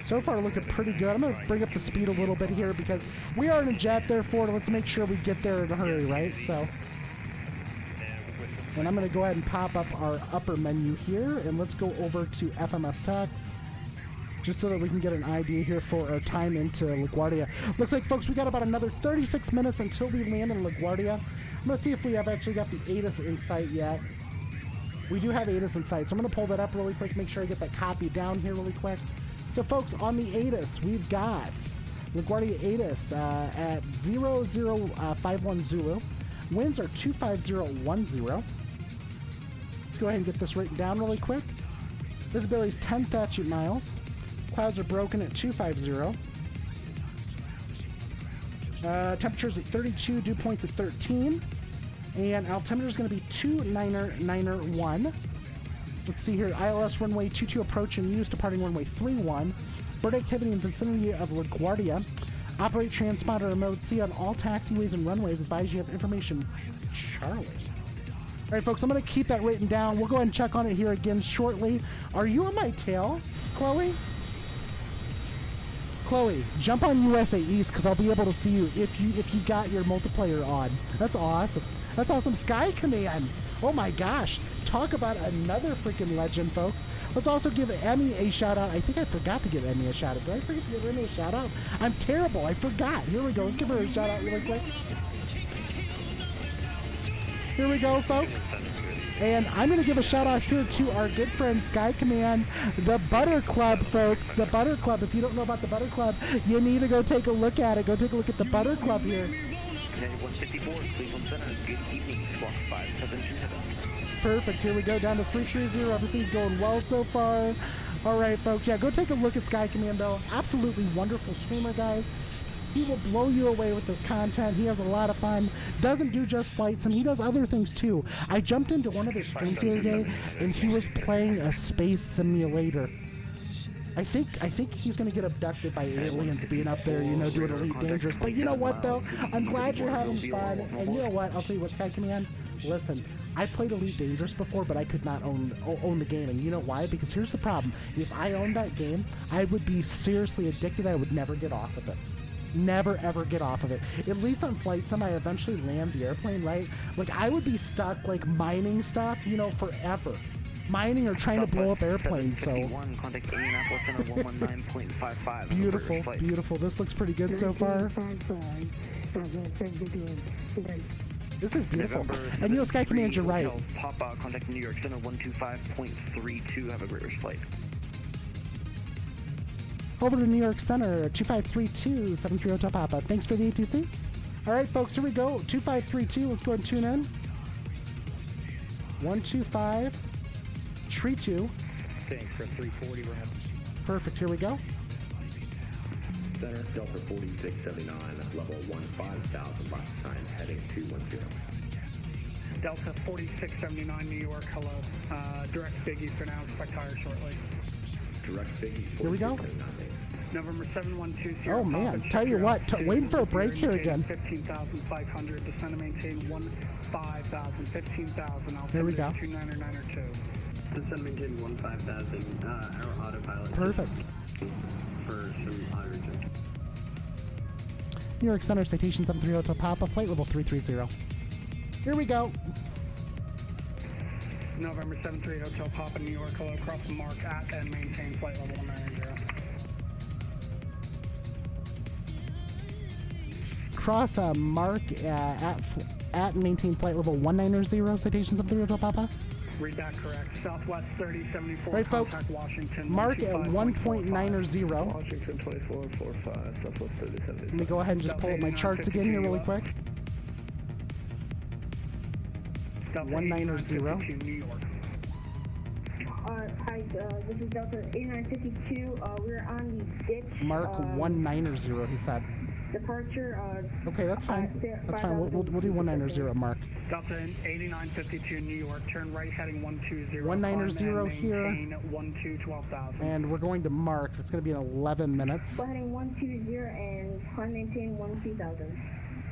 So far looking pretty good. I'm going to bring up the speed a little bit here because we are in a jet, therefore let's make sure we get there in a hurry, right? So, and I'm going to go ahead and pop up our upper menu here, and let's go over to FMS text, just so that we can get an idea here for our time into LaGuardia. Looks like, folks, we got about another 36 minutes until we land in LaGuardia. I'm going to see if we have actually got the ATIS in sight yet. We do have ATIS in sight, so I'm going to pull that up really quick, make sure I get that copy down here really quick. So, folks, on the ATIS, we've got LaGuardia ATIS at 0051 Zulu. Winds are 25010. Let's go ahead and get this written down really quick. Visibility is 10 statute miles. Clouds are broken at 250. Temperatures at 32, dew points at 13. And altimeter is going to be 29991. Let's see here. ILS runway 22 approach and use, departing runway 31. Bird activity in vicinity of LaGuardia. Operate transponder remote C on all taxiways and runways. Advise you have information. Charlie. All right, folks, I'm going to keep that written down. We'll go ahead and check on it here again shortly. Are you on my tail, Chloe? Chloe, jump on USA East because I'll be able to see you if you got your multiplayer on. That's awesome. That's awesome. Sky Command. Oh my gosh. Talk about another freaking legend, folks. Let's also give Emmy a shout out. I think I forgot to give Emmy a shout out. Did I forget to give Emmy a shout out? I'm terrible. I forgot. Here we go. Let's give her a shout out really quick. Here we go, folks. And I'm going to give a shout out here to our good friend Sky Command, the Butter Club, folks. The Butter Club. If you don't know about the Butter Club, you need to go take a look at it. Go take a look at the Butter Club here. 154, Cleveland Center. Good evening, Squawk 5727. Perfect. Here we go down to 330. Everything's going well so far. All right, folks. Yeah, go take a look at Sky Commando. Absolutely wonderful streamer, guys. He will blow you away with this content. He has a lot of fun. Doesn't do just flight sim. He does other things too. I jumped into one of his streams the other day, and he was playing a space simulator. I think he's going to get abducted by aliens being up there, you know, doing Elite Dangerous. But you know what, though? I'm glad you're having fun. And you know what? I'll tell you what, Sky Command. Listen, I played Elite Dangerous before, but I could not own the game. And you know why? Because here's the problem. If I owned that game, I would be seriously addicted. I would never get off of it. Never ever get off of it. At least on Flight Sim, I eventually land the airplane, right? Like, I would be stuck, like, mining stuff, you know, forever. Mining or trying to blow up airplanes, so. Beautiful, beautiful. This looks pretty good so far. This is beautiful. And you know, Sky Command, you're right. Papa, contact New York Center 125.32. Have a great rest flight. Over to New York Center, 2532, 73 Hotel Papa. Thanks for the ATC. All right, folks, here we go. 2532, let's go and tune in. 12532. Thanks for 340 ramp. Perfect, here we go. Center, Delta 4679, level 15,000 by time, heading 210. Delta 4679, New York, hello. Direct Biggie for now, expect higher shortly. Direct Biggie, here we go. November 7120. Oh man, tell you what, waiting for a break here again. 15,500, descend and maintain 15,000, 15,000. Here we go. 2992. Descend and maintain 15,000, our autopilot. Perfect. For some hydrogen. New York Center, citation 73 Hotel Papa, flight level 330. Here we go. November 73 Hotel Papa, New York, hello, cross the mark at and maintain flight level 190. Cross a mark at and maintain flight level 190, citation 73 Hotel Papa. Read that correct. Southwest 3074. Right, folks. Washington. Mark at 1.90. Washington 2445, Southwest 3074. Let me go ahead and just pull up my charts again here really quick. 190. New York. Hi, this is Delta 8952. We're on the ditch. Mark 190, he said. Departure. Okay, that's fine. That's fine. We'll do 190, Mark. Delta 8952, New York. Turn right, heading 120. 190 here. 12,000. And we're going to Mark. It's going to be in 11 minutes. We're heading 120 and climb maintain 12,000.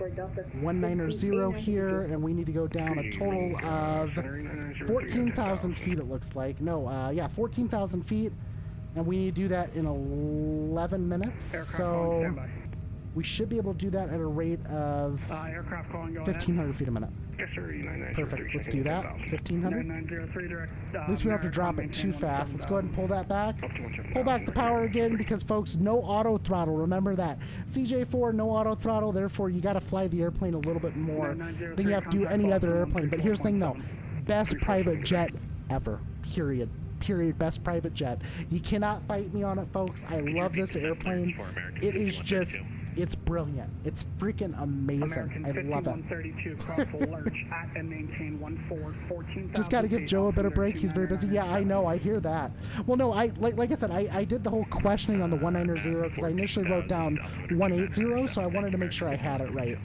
190 here, and we need to go down a total of 14,000 feet, it looks like. No, yeah, 14,000 feet, and we need to do that in 11 minutes. So we should be able to do that at a rate of 1,500 feet a minute. Yes, sir. Perfect. Let's do that. 1,500. At least we don't have to drop it too fast. Let's go ahead and pull that back. Pull back the power again because, folks, no auto throttle. Remember that. CJ4, no auto throttle. Therefore, you got to fly the airplane a little bit more than you have to do any other airplane. But here's the thing, though. Best private jet ever. Period. Period. Best private jet. You cannot fight me on it, folks. I love this airplane. It is just... It's brilliant. It's freaking amazing. I love it. Just got to give Joe a bit of break. He's very busy. Yeah, I know. I hear that. Well, no, like I said, I did the whole questioning on the 190 because I initially wrote down 180, so I wanted to make sure I had it right.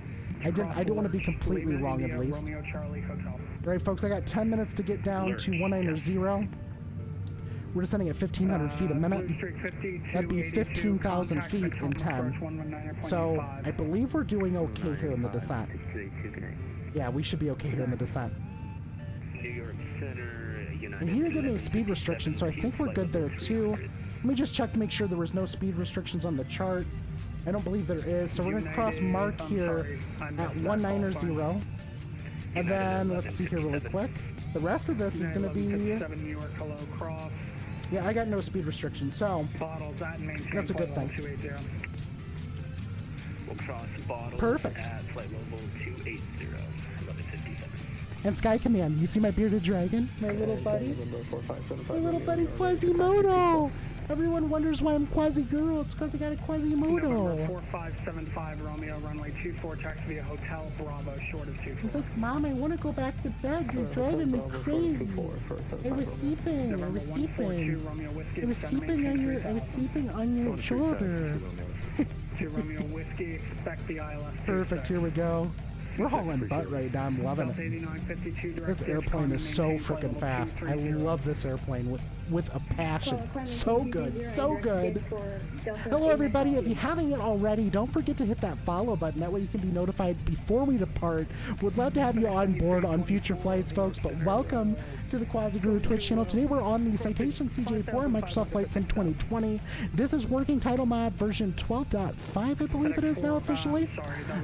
I didn't want to be completely wrong, at least. All right, folks, I got 10 minutes to get down to 190. We're descending at 1,500 feet a minute. That'd be 15,000 feet in 10. So I believe we're doing okay here in the descent. Yeah, we should be okay here in the descent. And he didn't give me a speed restriction, so I think we're good there too. Let me just check to make sure there was no speed restrictions on the chart. I don't believe there is, so we're going to cross Mark here at 190. And then, let's see here really quick. The rest of this is going to be... Yeah, I got no speed restrictions, so that's a good thing. Perfect. And Sky Command, you see my bearded dragon? My little buddy? My little buddy Quasimodo! Everyone wonders why I'm Quasi-Girl. It's because I got a Quasimodo. November 4575 Romeo, runway 24, taxi via Hotel Bravo, short of 24. It's like, Mom, I want to go back to bed. You're driving me crazy. I was sleeping. I was sleeping. I was sleeping on your shoulder. Romeo Whiskey, expect the ILS. Perfect. Here we go. We're hauling butt right now. I'm loving it. This airplane is so freaking fast. I love this airplane with a passion. So good. So good. Hello, everybody. If you haven't yet already, don't forget to hit that follow button. That way you can be notified before we depart. Would love to have you on board on future flights, folks. But welcome to the Quasi-Guru Twitch channel. Today we're on the Citation CJ4 Microsoft Flight Sim 2020. This is working title mod version 12.5, I believe it is now officially.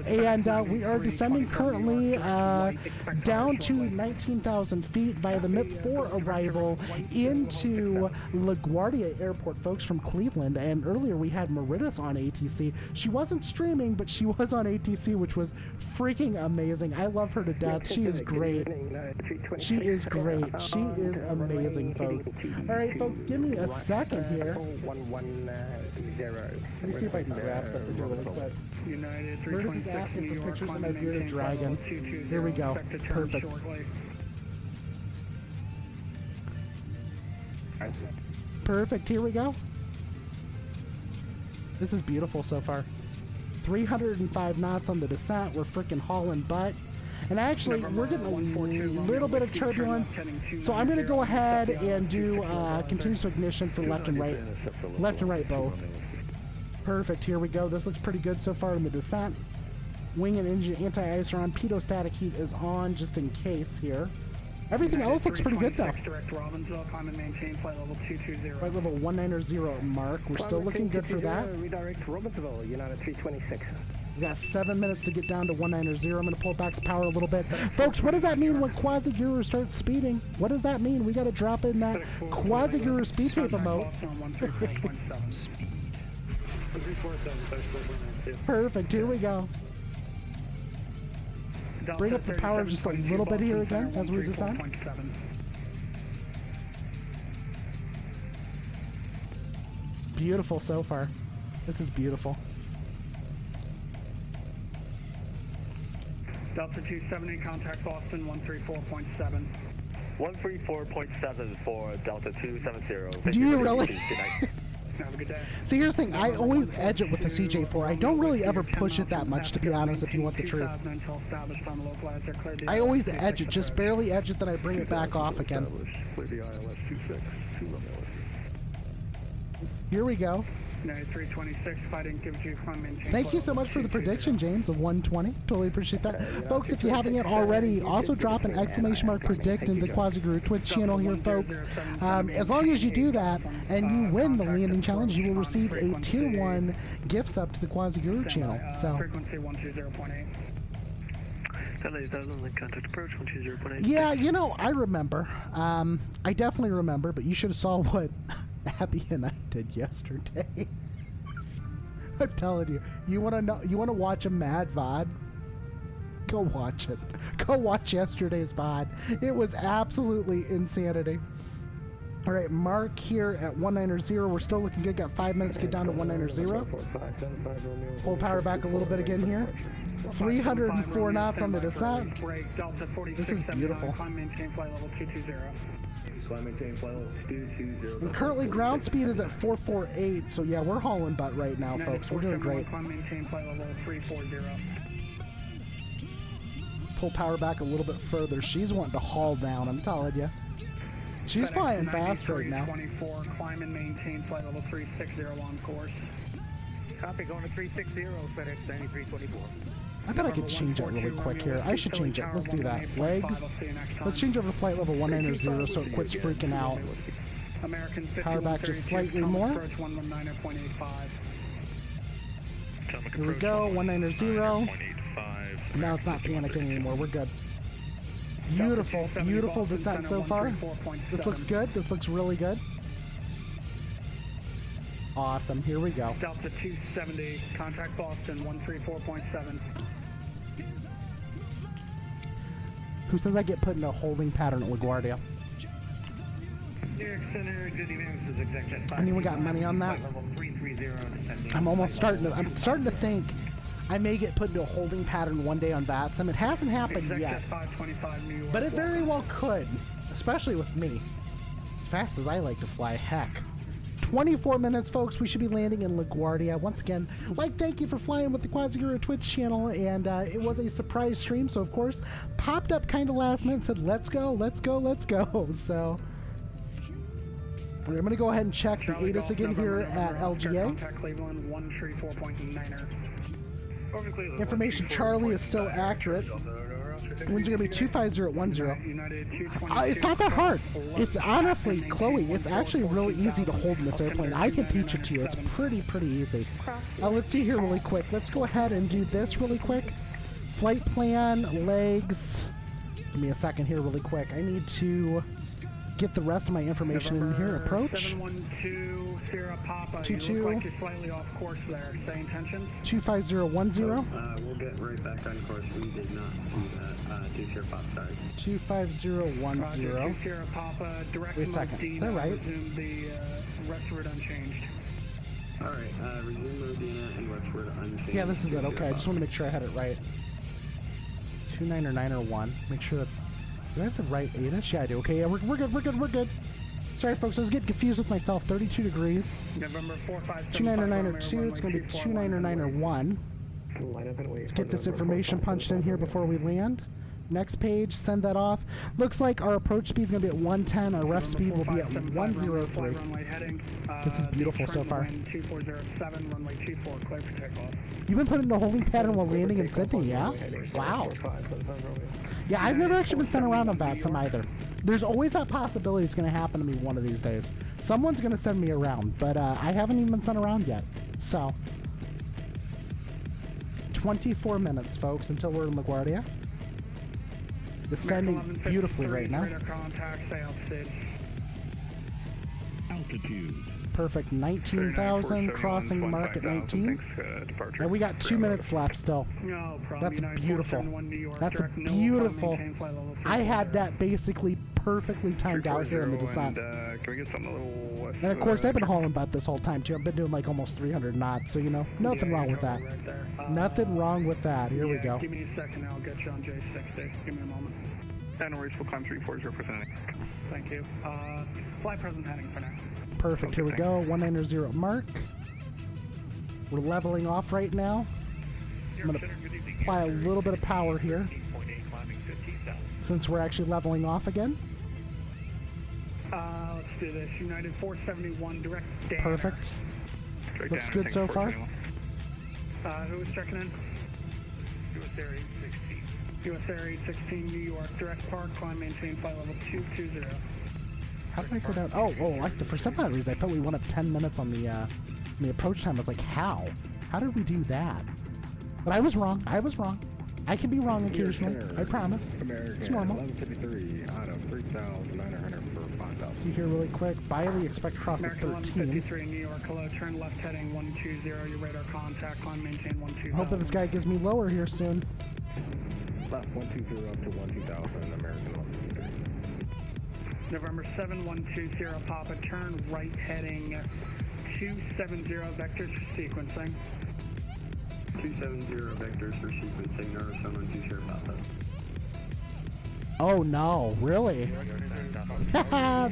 And we are descending currently down to 19,000 feet via the MIP-4 arrival into LaGuardia Airport, folks, from Cleveland. And earlier we had Meritus on ATC. She wasn't streaming, but she was on ATC, which was freaking amazing. I love her to death. She is great. She is great. She is amazing, folks. All right, folks, give me a second here. Let me see if I can grab something really quick. Meritus is asking for pictures of my bearded dragon. Here we go. Perfect. Perfect. Here we go. This is beautiful so far. 305 knots on the descent. We're freaking hauling butt. And actually, we're getting a little bit of turbulence, so I'm going to go ahead and do continuous ignition for left and right. Left and right both. Perfect. Here we go. This looks pretty good so far in the descent. Wing and engine anti-ice are on. Pitot-static heat is on, just in case here. Everything else looks pretty good, though. Flight level 190 Mark. We're still looking good for that. Redirect Robbinsville, United 326. We got 7 minutes to get down to 190. I'm going to pull back the power a little bit. Folks, what does that mean when Quasi-Guru starts speeding? What does that mean? We got to drop in that Quasi-Guru speed tape emote. Perfect. Here we go. Bring up the power just a little bit here again as we descend. Beautiful so far. This is beautiful. Delta 270, contact Boston 134.7. 134.7 for Delta 270. Do you really? Have a good day. See, here's the thing. I always edge it with the CJ4. I don't really ever push it that much, to be honest, if you want the truth. I always edge it, just barely edge it, then I bring it back off again. Here we go. United 326, if I didn't give you climb maintain. Thank you so much for the prediction, James, of 120. Totally appreciate that. Folks, if you haven't yet already, also drop an exclamation mark predict in the Quasiguru Twitch channel here, folks. As long as you do that and you win the landing challenge, you will receive a Tier 1 gift sub to the Quasiguru channel. So. Frequency 120.8. Contact approach 120.8. Yeah, you know, I remember. I definitely remember, but you should have saw what Abby and I did yesterday. I'm telling you, you want to watch a mad VOD? Go watch it. Go watch yesterday's VOD. It was absolutely insanity. All right, Mark here at 190. We're still looking good. Got 5 minutes to get down to 190. Pull power back a little bit again here. 304 knots on the descent. This is beautiful. And currently ground speed is at 448, so yeah, we're hauling butt right now, folks. We're doing great. Pull power back a little bit further. She's wanting to haul down, I'm telling you. She's flying fast right now. 24, climb and maintain flight level 360 on course. Copy, going to 360, FedEx 9324. I bet I could change it really quick here. I should change it. Let's do that. Legs. Let's change over to flight level 190 so it quits freaking out. Power back just slightly more. Here we go. 190. Now it's not panicking anymore. We're good. Beautiful, beautiful descent so far. This looks good. This looks really good. Awesome. Here we go. Delta 270, contact Boston 134.7. Who says I get put in a holding pattern at LaGuardia? Anyone got money on that? I'm almost starting to think I may get put into a holding pattern one day on VATSIM. It hasn't happened yet, but it very well could, especially with me. As fast as I like to fly, heck. 24 minutes, folks. We should be landing in LaGuardia. Once again, thank you for flying with the Quasiguru Twitch channel, and it was a surprise stream, so of course, popped up kind of last minute, said, let's go, let's go, let's go. So, I'm going to go ahead and check the ATIS again here at LGA. Information Charlie is still accurate. Winds are going to be 25010. It's not that hard. It's honestly, Chloe, it's actually really easy to hold in this airplane. I can teach it to you. It's pretty easy. Let's see here really quick. Let's go ahead and do this really quick. Flight plan, legs. Give me a second here really quick. I need to get the rest of my information in here. Approach. 712 Sierra Papa. 22. You look like you're slightly off course there. Same intentions. 25010. We'll get right back on course. We did not do that. 2 Sierra Papa, sorry. 25010. 2 Sierra Papa. Direct Wait a second. Is that right? Resume the rest of it unchanged. Alright, resume Modena and Westward unchanged. Yeah, this is it. Okay, I just want to make sure I had it right. 29901. Make sure that's... Do I have the right ATIS? Yeah, I do. Okay, yeah, we're good. Sorry, folks, I was getting confused with myself. 32 degrees. November 457. 29902. It's going to be 29901. Let's get this information punched in here before we land. Next page, send that off. Looks like our approach speed is going to be at 110. Our ref speed will be at 103. This is beautiful so far. You've been put into a holding pattern while landing in Sydney, yeah? Wow. Yeah, I've never actually been sent around on VATSIM either. There's always that possibility it's going to happen to me one of these days. Someone's going to send me around, but I haven't even been sent around yet. So, 24 minutes, folks, until we're in LaGuardia. Descending beautifully right now. Altitude. Perfect. 19,000, crossing mark at 19. And we got 2 minutes left still. That's beautiful. That's beautiful. I had that basically perfectly timed out here in the descent. And of course, I've been hauling butt this whole time too. I've been doing like almost 300 knots, so you know, nothing wrong with that. Nothing wrong with that. Here we go. Give me a second, I'll get you on J60. Give me a moment. And we'll climb 340%. Thank you. Fly present heading for now. Perfect. Here we go. 190 mark. We're leveling off right now. I'm going to apply a little bit of power here since we're actually leveling off again. Let's do this. United 471 direct down. Perfect. Looks good so far. Who was checking in? US Air 816. US Air 816, New York, direct park, climb, maintain flight level 220. How did I go down? For some odd reason, I thought we went up 10 minutes on the approach time. I was like, how? How did we do that? But I was wrong. I can be wrong occasionally. I promise. American, it's normal. 1153 out of 3,900 for 5,000. See here really quick. Biley, expect cross at American 13. 1153, New York, hello, turn left heading 120, your radar contact, climb, maintain 120. Hoping this guy gives me lower here soon. Left 120 up to 12,000, American 153. November 7120, Papa, turn right heading 270 vectors for sequencing. 270 vectors for sequencing, November 712 Sierra Papa. Oh no, really?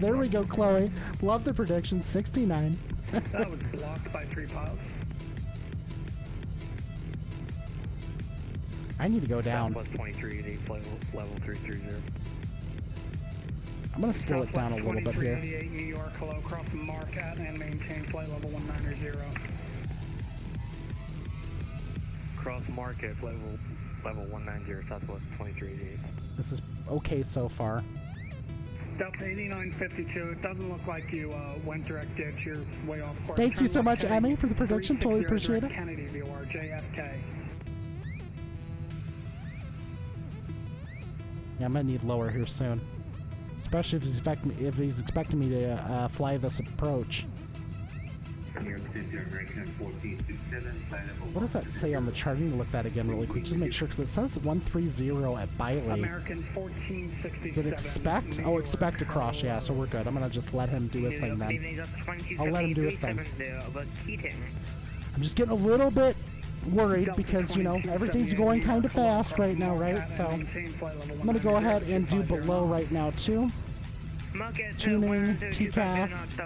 There we go, Chloe. Love the prediction, 69. That was blocked by 3 pilots. I need to go down. Southwest 2388, flight level 330. I'm going to slow it down a little bit here. 2388, New York, hello, cross mark at and maintain flight level 190. Cross market, level 190, Southwest 2388. This is okay so far. Delta 8952, it doesn't look like you went direct ditch, you're way off course. Thank you so much, Emmy, for the prediction. Totally appreciate it. Kennedy, VOR, JFK. Yeah, I'm going to need lower here soon. Especially if he's expecting me to fly this approach. What does that say on the chart? I need to look that again really quick. Just make sure, because it says 130 at Biley. American 1467. Does it expect? Oh, expect a cross, yeah, so we're good. I'm going to just let him do his thing then. I'll let him do his thing. I'm just getting a little bit worried because, you know, everything's going kind of fast right now, right? So I'm going to go ahead and do below right now, too. Tuning, TCAS.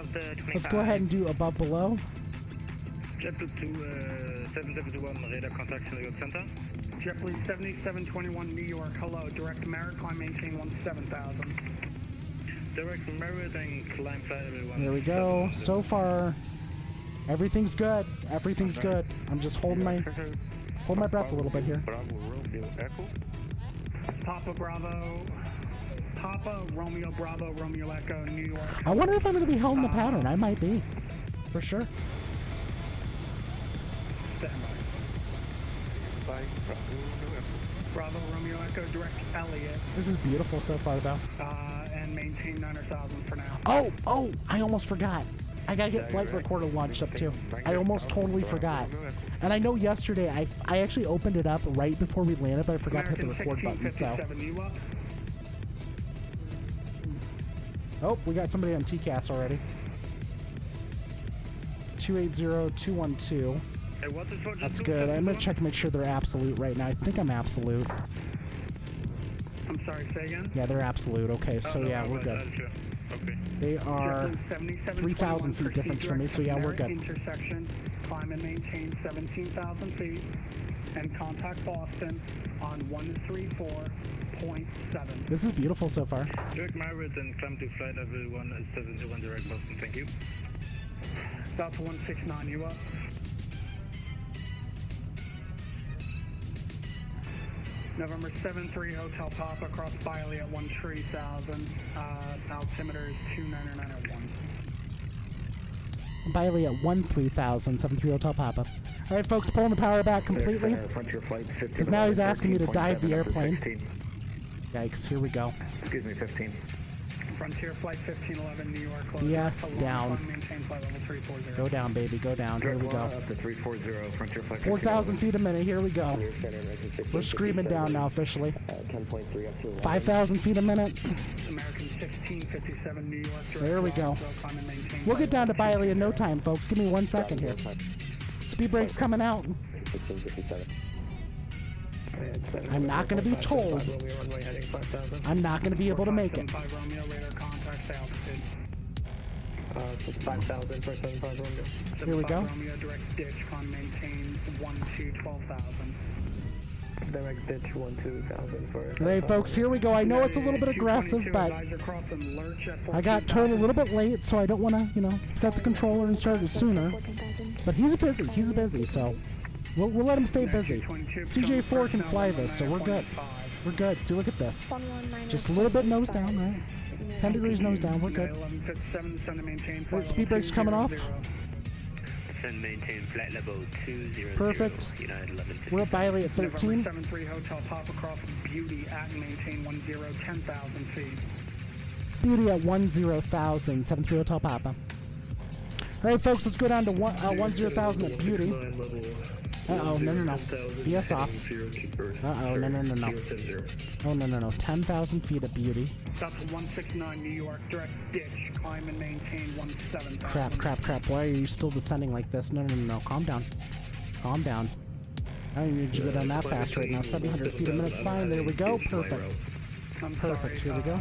Let's go ahead and do above below. JetBlue 7721, radar contact San Diego Center. JetBlue 7721, New York, hello, direct maritime, maintain 17,000. Direct maritime, climb flight everyone. There we go. So far, everything's good. Everything's good. I'm just holding my breath a little bit here. Bravo, Romeo, Echo. Papa, Romeo, Bravo, Romeo, Echo, New York. I wonder if I'm going to be held in the pattern. I might be. For sure. Stand by. Bravo, Romeo, Echo, direct Elliott. This is beautiful so far, though. And maintain 9,000 for now. Oh, I almost forgot. I gotta get flight recorder launched up too. I almost totally forgot. And I know yesterday I actually opened it up right before we landed, but I forgot to hit the record button, so. Oh, we got somebody on TCAS already. 280212. That's good. I'm gonna check to make sure they're absolute right now. I think I'm absolute. I'm sorry, say again? Yeah, they're absolute. Okay, so yeah, we're good. Okay. They are 3,000 feet difference from me, so yeah, we're good. Intersection, climb and maintain 17,000 feet, and contact Boston on 134.7. This is beautiful so far. Direct Marriott and climb to flight everyone at 721 direct Boston, thank you. Delta 169, you up? November 73 Hotel Papa, across Biley at 13,000. Altimeter is 29901. Biley at 13,000, 73 Hotel Papa. All right, folks, pulling the power back completely. Because now he's asking me to dive the airplane. Yikes, here we go. Excuse me, 15. Frontier Flight 1511, New York. Yes, down. Maintain flight level 340. Go down, baby, go down. Here we go. Up to 340, Frontier Flight 4,000 feet a minute, here we go. We're screaming down now officially. 5,000 feet a minute. American 1657, New York. There we go. We'll get down to Biley in no time, folks. Give me 1 second here. Speed brake's coming out. I'm not going to be told. I'm not going to be able to make it. 5,000 for 75 Romeo. Here we go. Romeo, direct ditch, con maintain 12,000. Direct ditch 12,000 for. Hey folks, here we go. I know it's a little bit aggressive, but I got told a little bit late, so I don't want to, you know, set the controller and start it sooner. But he's busy, so we'll let him stay busy. CJ4 can fly this, so we're good. We're good. See, look at this. Just a little bit nose down, right? 10 degrees nose down, we're good. Wait, speed brake's coming off. Descend maintain flight level 200. Perfect. We're at Biley at 13. 73 Hotel Papa Cross Beauty at and maintain 10,000 feet. Beauty at 10,000, 73 Hotel Papa. Alright folks, let's go down to 10,000 at Beauty. Uh-oh, no. BS off. Uh-oh, no. Oh, no. 10,000 feet at Beauty. Stop to 169 New York, direct ditch, climb and maintain 17,000. Crap. Why are you still descending like this? No. Calm down. I don't need you to go down that fast right now. 700 feet a minute's fine. There we go. Perfect. Here we go.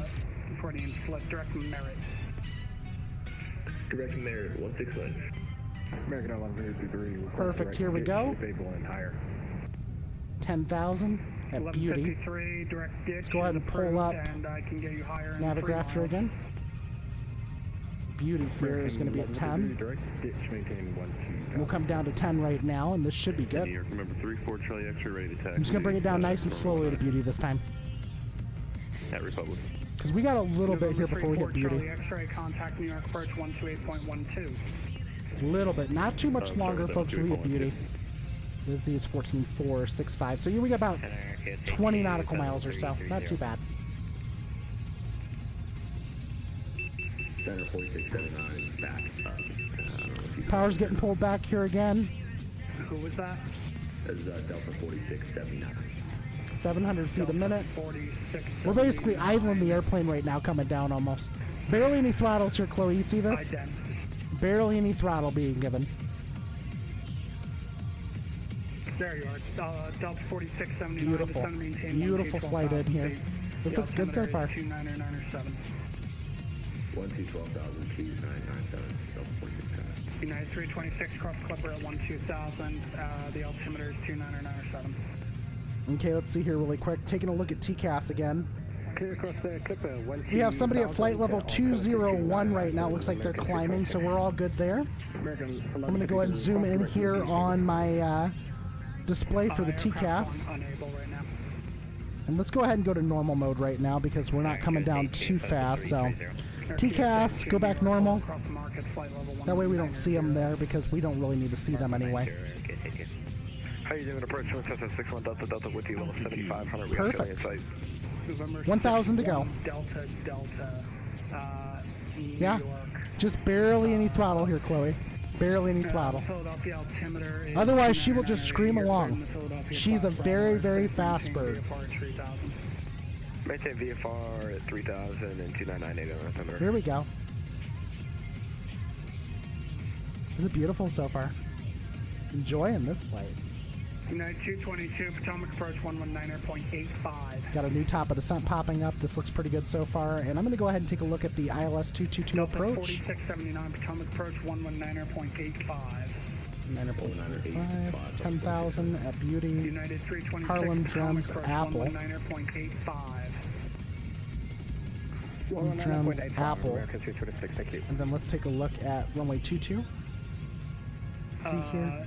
Accordion slip, direct Merit. Direct Merit, 169. American 1153. Perfect, here we go. 10,000 at Beauty. Let's go ahead and pull up Navigraph here again. Beauty here is going to be at 10. We'll come down to 10 right now, and this should be good. Remember 34 Charlie X-ray ready to attack. I'm just going to bring it down nice and slowly to Beauty this time. At Republic. Because we got a little bit here before we hit Beauty. X-ray contact New York approach 128.12. Little bit, not too much longer, folks. We hit Beauty. This is 14.465. So here we got about 20 nautical miles or so. Not too bad. Center 4679 back up. Power's getting pulled back here again. Who was that? That's Delta 4679. 700 feet a minute. We're basically idling the airplane right now, coming down almost. Barely any throttles here, Chloe. You see this? Barely any throttle being given. There you are. Delta 4679. Beautiful flight in here. This looks good so far. 2997. 12,000 feet, 997. Delta 4679. United 326 cross Clipper at 12,000. The altimeter is 2997. Okay, let's see here really quick. Taking a look at TCAS again. We have somebody at flight level 201 right now. Looks like they're climbing, so we're all good there. I'm going to go ahead and zoom in here on my display for the TCAS. And let's go ahead and go to normal mode right now because we're not coming down too fast. So TCAS, go back normal. That way we don't see them there because we don't really need to see them anyway. How are you doing? Approach 61 Delta with you, level 7,500. Perfect. 1,000 to go. Yeah, just barely any throttle here, Chloe. Barely any throttle. Otherwise, she will just scream along. She's a very, very fast bird. Maintain VFR at 3,000 and 2998 on altimeter. Here we go. Is it beautiful so far? Enjoying this flight. United 222, Potomac approach 119.85. Got a new top of descent popping up. This looks pretty good so far. And I'm going to go ahead and take a look at the ILS 222 approach. 4679, Potomac approach 119.85. 9.85, 10,000 at Beauty. United 326, Harlem Drums Apple. 119.85. Harlem Drums Apple. And then let's take a look at runway 22. See here.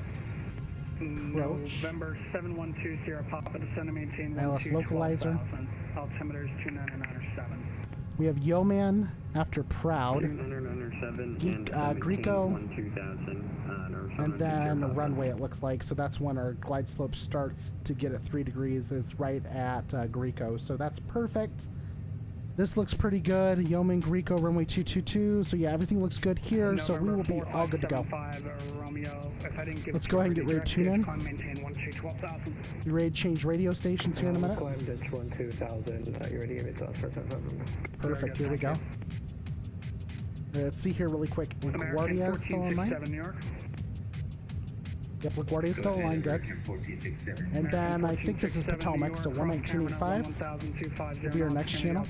Approach. November 7120, Papa descend and maintain ILS localizer. Altimeter is 2997. We have Yeoman after Proud. Greco. And then runway, it looks like. So that's when our glide slope starts to get at 3 degrees, is right at Greco. So that's perfect. This looks pretty good. Yeoman, Greco, runway 222. So yeah, everything looks good here. So we will be all good to go. Let's go ahead and get ready to tune in. Be ready to change radio stations here in a minute. Perfect, here we go. Let's see here really quick. LaGuardia is still online. Yep, LaGuardia is still online, good. And then I think this is Potomac, so 119.85 will be our next channel.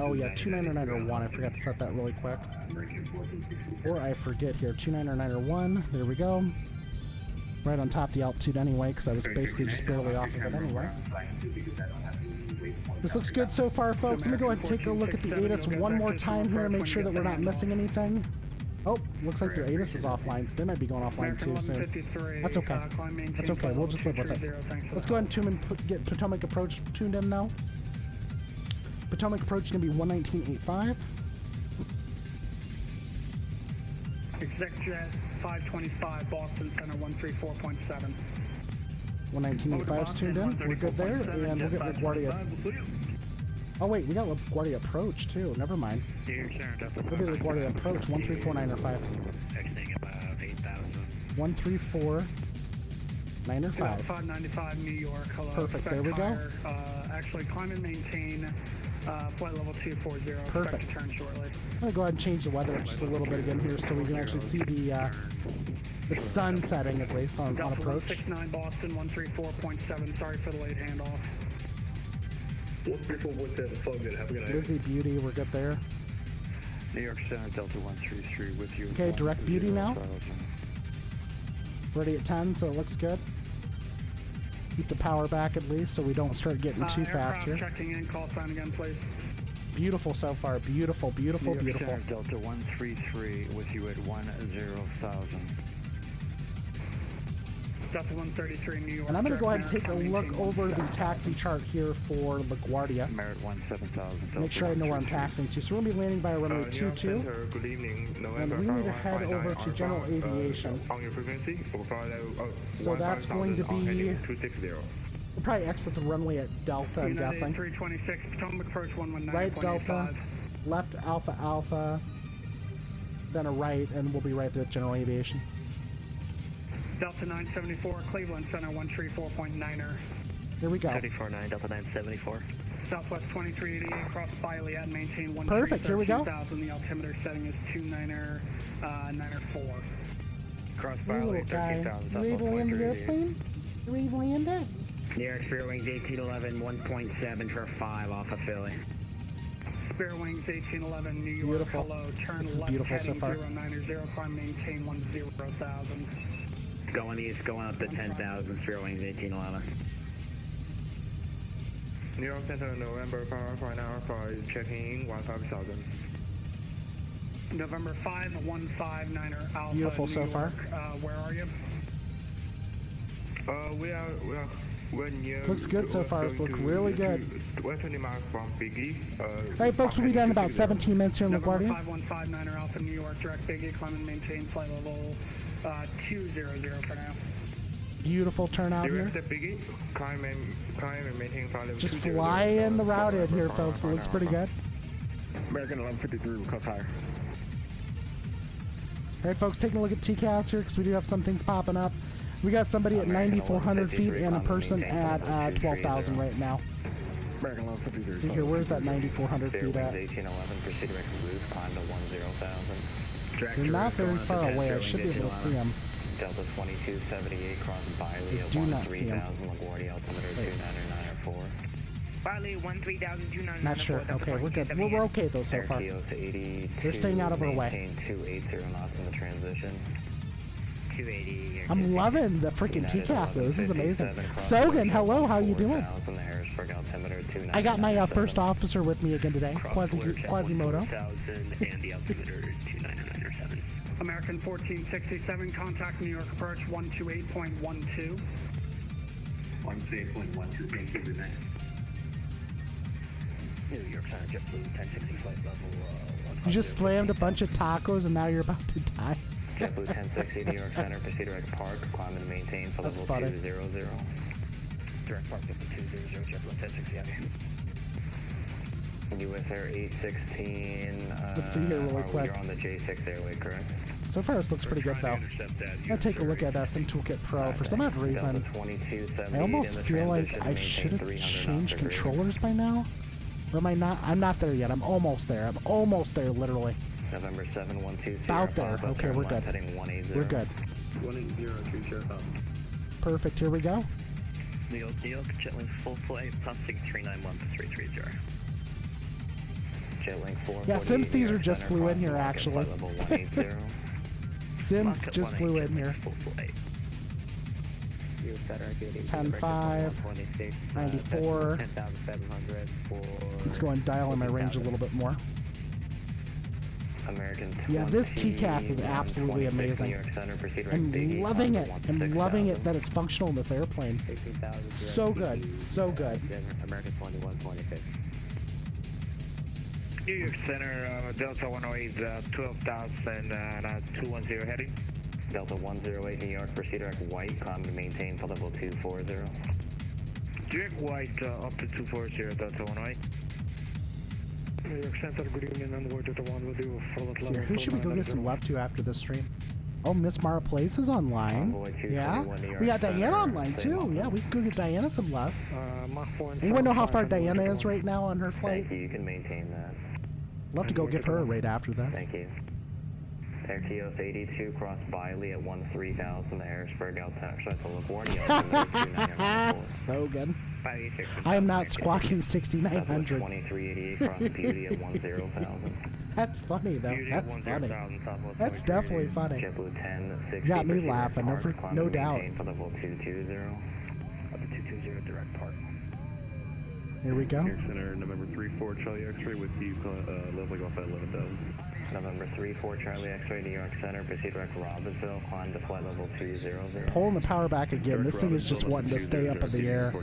Oh yeah, 2991. I forgot to set that really quick. Or I forget here, 2991. There we go. Right on top of the altitude anyway, because I was basically just barely off of it anyway. This looks good so far, folks. Let me go ahead and take a look at the ATIS one more time here and make sure that we're not missing anything. Oh, looks like their ATIS is offline, so they might be going offline too soon. That's okay. That's okay. We'll just live with it. Let's go ahead and get Potomac Approach tuned in now. Potomac Approach is going to be 119.85. ExecJet 525, Boston Center 134.7. 119.85 is tuned in. We're good there, and we'll get LaGuardia. Oh wait, we got LaGuardia Approach too. Never mind. We'll get LaGuardia Approach 134.905. 134.905. 595 New York. Hello. Perfect. There we go. Actually, climb and maintain flight level 240. Perfect. Expect to turn shortly. I'm gonna go ahead and change the weather just a little bit again here, so we can actually see the sun setting at least on approach. 169 Boston 134.7. Sorry for the late handoff. 134.7. So good. Have a good night. Busy Beauty, we're good there. New York Center Delta 133 with you. Okay, Direct Beauty now. Ready at 10, so it looks good. Keep the power back at least, so we don't start getting too fast here. Checking in. Call sign again, please. Beautiful so far. Beautiful, beautiful, New York beautiful. Center Delta 133 with you at 10,000. Delta 133 New York. And I'm going to go ahead and take a look over the taxi chart here for LaGuardia. Merit 17,000. Make sure I know where I'm taxiing to. So we're going to be landing by runway 22. Good evening. And we need to head over to General Aviation. On your frequency, so that's going to be... 260. We'll probably exit the runway at Delta, I'm guessing. 326, Potomac Approach 119. Right Delta, left Alpha Alpha, then a right, and we'll be right there at General Aviation. Delta 974, Cleveland Center 134.9er. Here we go. 349, Delta 974. Southwest 2388, cross Biley at maintain 130. Perfect, here we go. The altimeter setting is 29er, 94. Cross Biley, 13,000. You able to land the airplane? You able to land it? New York Spirit Wings 1811, 1.7 for 5 off of Philly. Spirit Wings 1811, New York. Beautiful. Hello, turn this is left beautiful heading so far. 090, climb maintain 10,000. Going east, going up to 10,000, Spirit Wings 1811. New York Center, November 5 checking in 15,000. November 5159er Alpha. Beautiful New so York. far. Where are you? We're near. Looks good so far. It's looking really good. 20 miles from Biggie. Alright, folks, we'll be done in about 17 minutes here in November LaGuardia. 5159er Alpha New York, direct Biggie, climb and maintain flight level 200 for now. Beautiful turnout here. Biggie, climb and maintain flight level Just 200. fly in the route in here, folks. It looks pretty good. American 1153, request higher. Alright, folks, taking a look at TCAS here because we do have some things popping up. We got somebody at 9,400 feet and a person at 12,000 right now. American 1153. See here, where's that 9,400 feet at? 1811, proceed direct route, climb to 10,000. They're not very far away. I should be able to see them. Delta 2278, cross Biley at 13,000, LaGuardia altimeter 29904. Biley 13,299. Not sure. Okay, we're good. We're okay though so far. They're staying out of our way. 280 knots in the transition. 280. I'm loving the freaking TCAS though. This is amazing. Sogan, hello. How you doing? I got my first officer with me again today, Quasimodo. American 1467, contact New York approach 128.12. 128.12, thank you, good night. New York Center, JetBlue 1060 flight level. You just slammed a bunch of tacos and now you're about to die. JetBlue 1060, New York Center, proceed direct park, climb and maintain for level 200. Direct park level 200, JetBlue 1060 out here. US Air 816. Let's see here really quick. You're on the J6 airway, correct? So far, this looks pretty good though. I'm gonna take a look at SM Toolkit Pro. For some odd reason, I almost feel like I should have changed controllers by now. Or am I not? I'm not there yet. I'm almost there. I'm almost there, literally. November 7120. About there. Okay, we're good. We're good. 180, Sheriff. Perfect. Here we go. New York, Jetlink full flight, passing 391-330. Jetlink 4. Yeah, Sim Caesar just flew in here actually. Sim just flew in here. 10.5, 94. 10,700 for... Let's go and dial in my range a little bit more. American 20, Yeah, this TCAS is absolutely amazing. I'm loving it. I'm loving it that it's functional in this airplane. So good, so good. American 2126. New York Center, Delta 108, 12,210 heading. Delta 108 New York, proceed direct white, climb to maintain for level 240. Direct white up to 240, Delta 108. New York Center, good evening, on the way to the 1 will do for level. Who should we go get some love to after this stream? Oh, Miss Mara Place is online. Yeah, we got Diana online too. Yeah, we can go get Diana some love. Anyone know how far Diana is right now on her flight? Thank you, you can maintain that. Love to go give her a rate after this. Thank you. Air TOS 82, cross Biley at 13,000, Harrisburg, actually that's LaGuardia. So good. I am not squawking 6,900. 2388, cross Beauty at 10,000. That's funny though. That's funny. That's definitely funny. JetBlue 1060. Got me laughing, no doubt. For level 220. Up to 220, direct park. Here we go. Air Center, November 34, Charlie X-ray with you, leveling off at 11,000. November 34, Charlie X-ray, New York Center, proceed direct Robbinsville, climb to flight level 200. Pulling the power back again. This thing is just wanting to stay up in the air.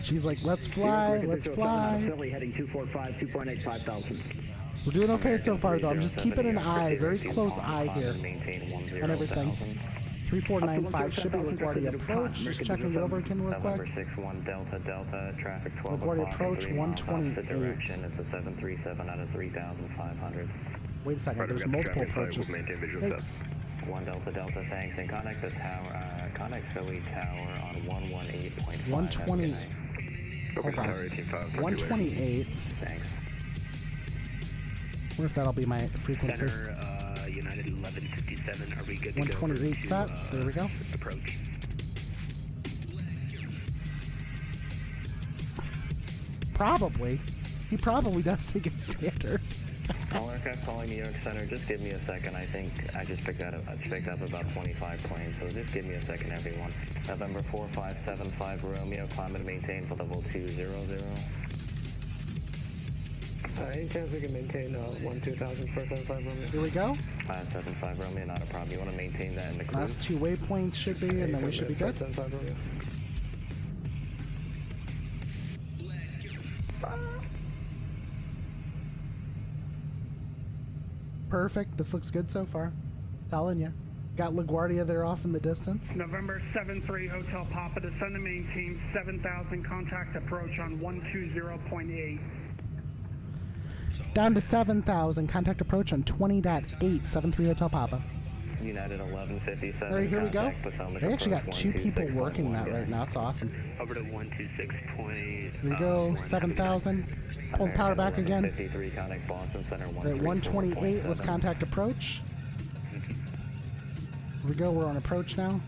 She's like, let's fly, let's fly. Heading 245, 2.8, 5,000. We're doing okay so far though. I'm just keeping an eye, very close eye here on everything. 3495 should be LaGuardia approach. Just checking it over again real quick. November 61 Delta Delta, traffic 12 LaGuardia approach 128. Direction is a 737 out of 3,500. Wait a second, there's multiple approaches. Thanks. 1 Delta Delta, thanks, and connect the tower, connect Philly Tower on 118.5. 120. Hold on. 128. Thanks. Wonder if that'll be my frequency. Center, United 1157, are we good to 128 set, there we go. Approach. Probably. He probably does think it's standard. All aircraft calling New York Center, just give me a second. I think I just picked up about 25 planes, so just give me a second, everyone. November 4575 Romeo, climb and maintain for level 200. Any chance we can maintain 12075 Romeo? Here we go. 575 Romeo, not a problem. You want to maintain that in the crew? Last 2 waypoints should be, and then we should be good. Perfect. This looks good so far. Telling ya. Got LaGuardia there off in the distance. November 73 Hotel Papa, descend and maintain 7,000, contact approach on 120.8. Down to 7,000, contact approach on 20.8, 73 Hotel Papa. United 1157. Alright, here we go. They actually got 2 people working that right now. It's awesome. Over to 126. Here we go, 7,000. Pull the power back again. 53, contact Boston Center. We're at 128. Let's contact approach. Here we go. We're on approach now.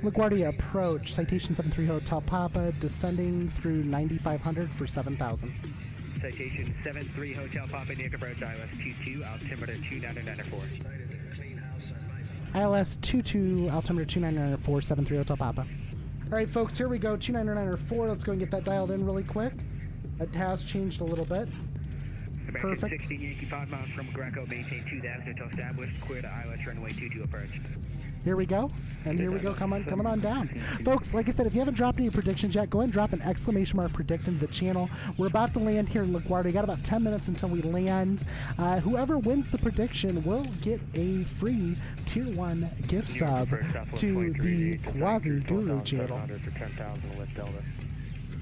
LaGuardia approach. Citation 73 Hotel Papa. Descending through 9,500 for 7,000. Citation 73 Hotel Papa, New York approach, ILS 22, altimeter 2994. ILS 22, altimeter 2994, 73 Hotel Papa. Alright folks, here we go, 2994. Let's go and get that dialed in really quick. It has changed a little bit. Perfect. 16 Yankee 5 miles from Greco, maintain 2,000 until established, clear to ILS runway 22 approach. Here we go, and here we go, coming on down. Folks, like I said, if you haven't dropped any predictions yet, go ahead and drop an exclamation mark predict into the channel. We're about to land here in LaGuardia. Got about 10 minutes until we land. Whoever wins the prediction will get a free Tier 1 gift sub to the Quasi Guru channel.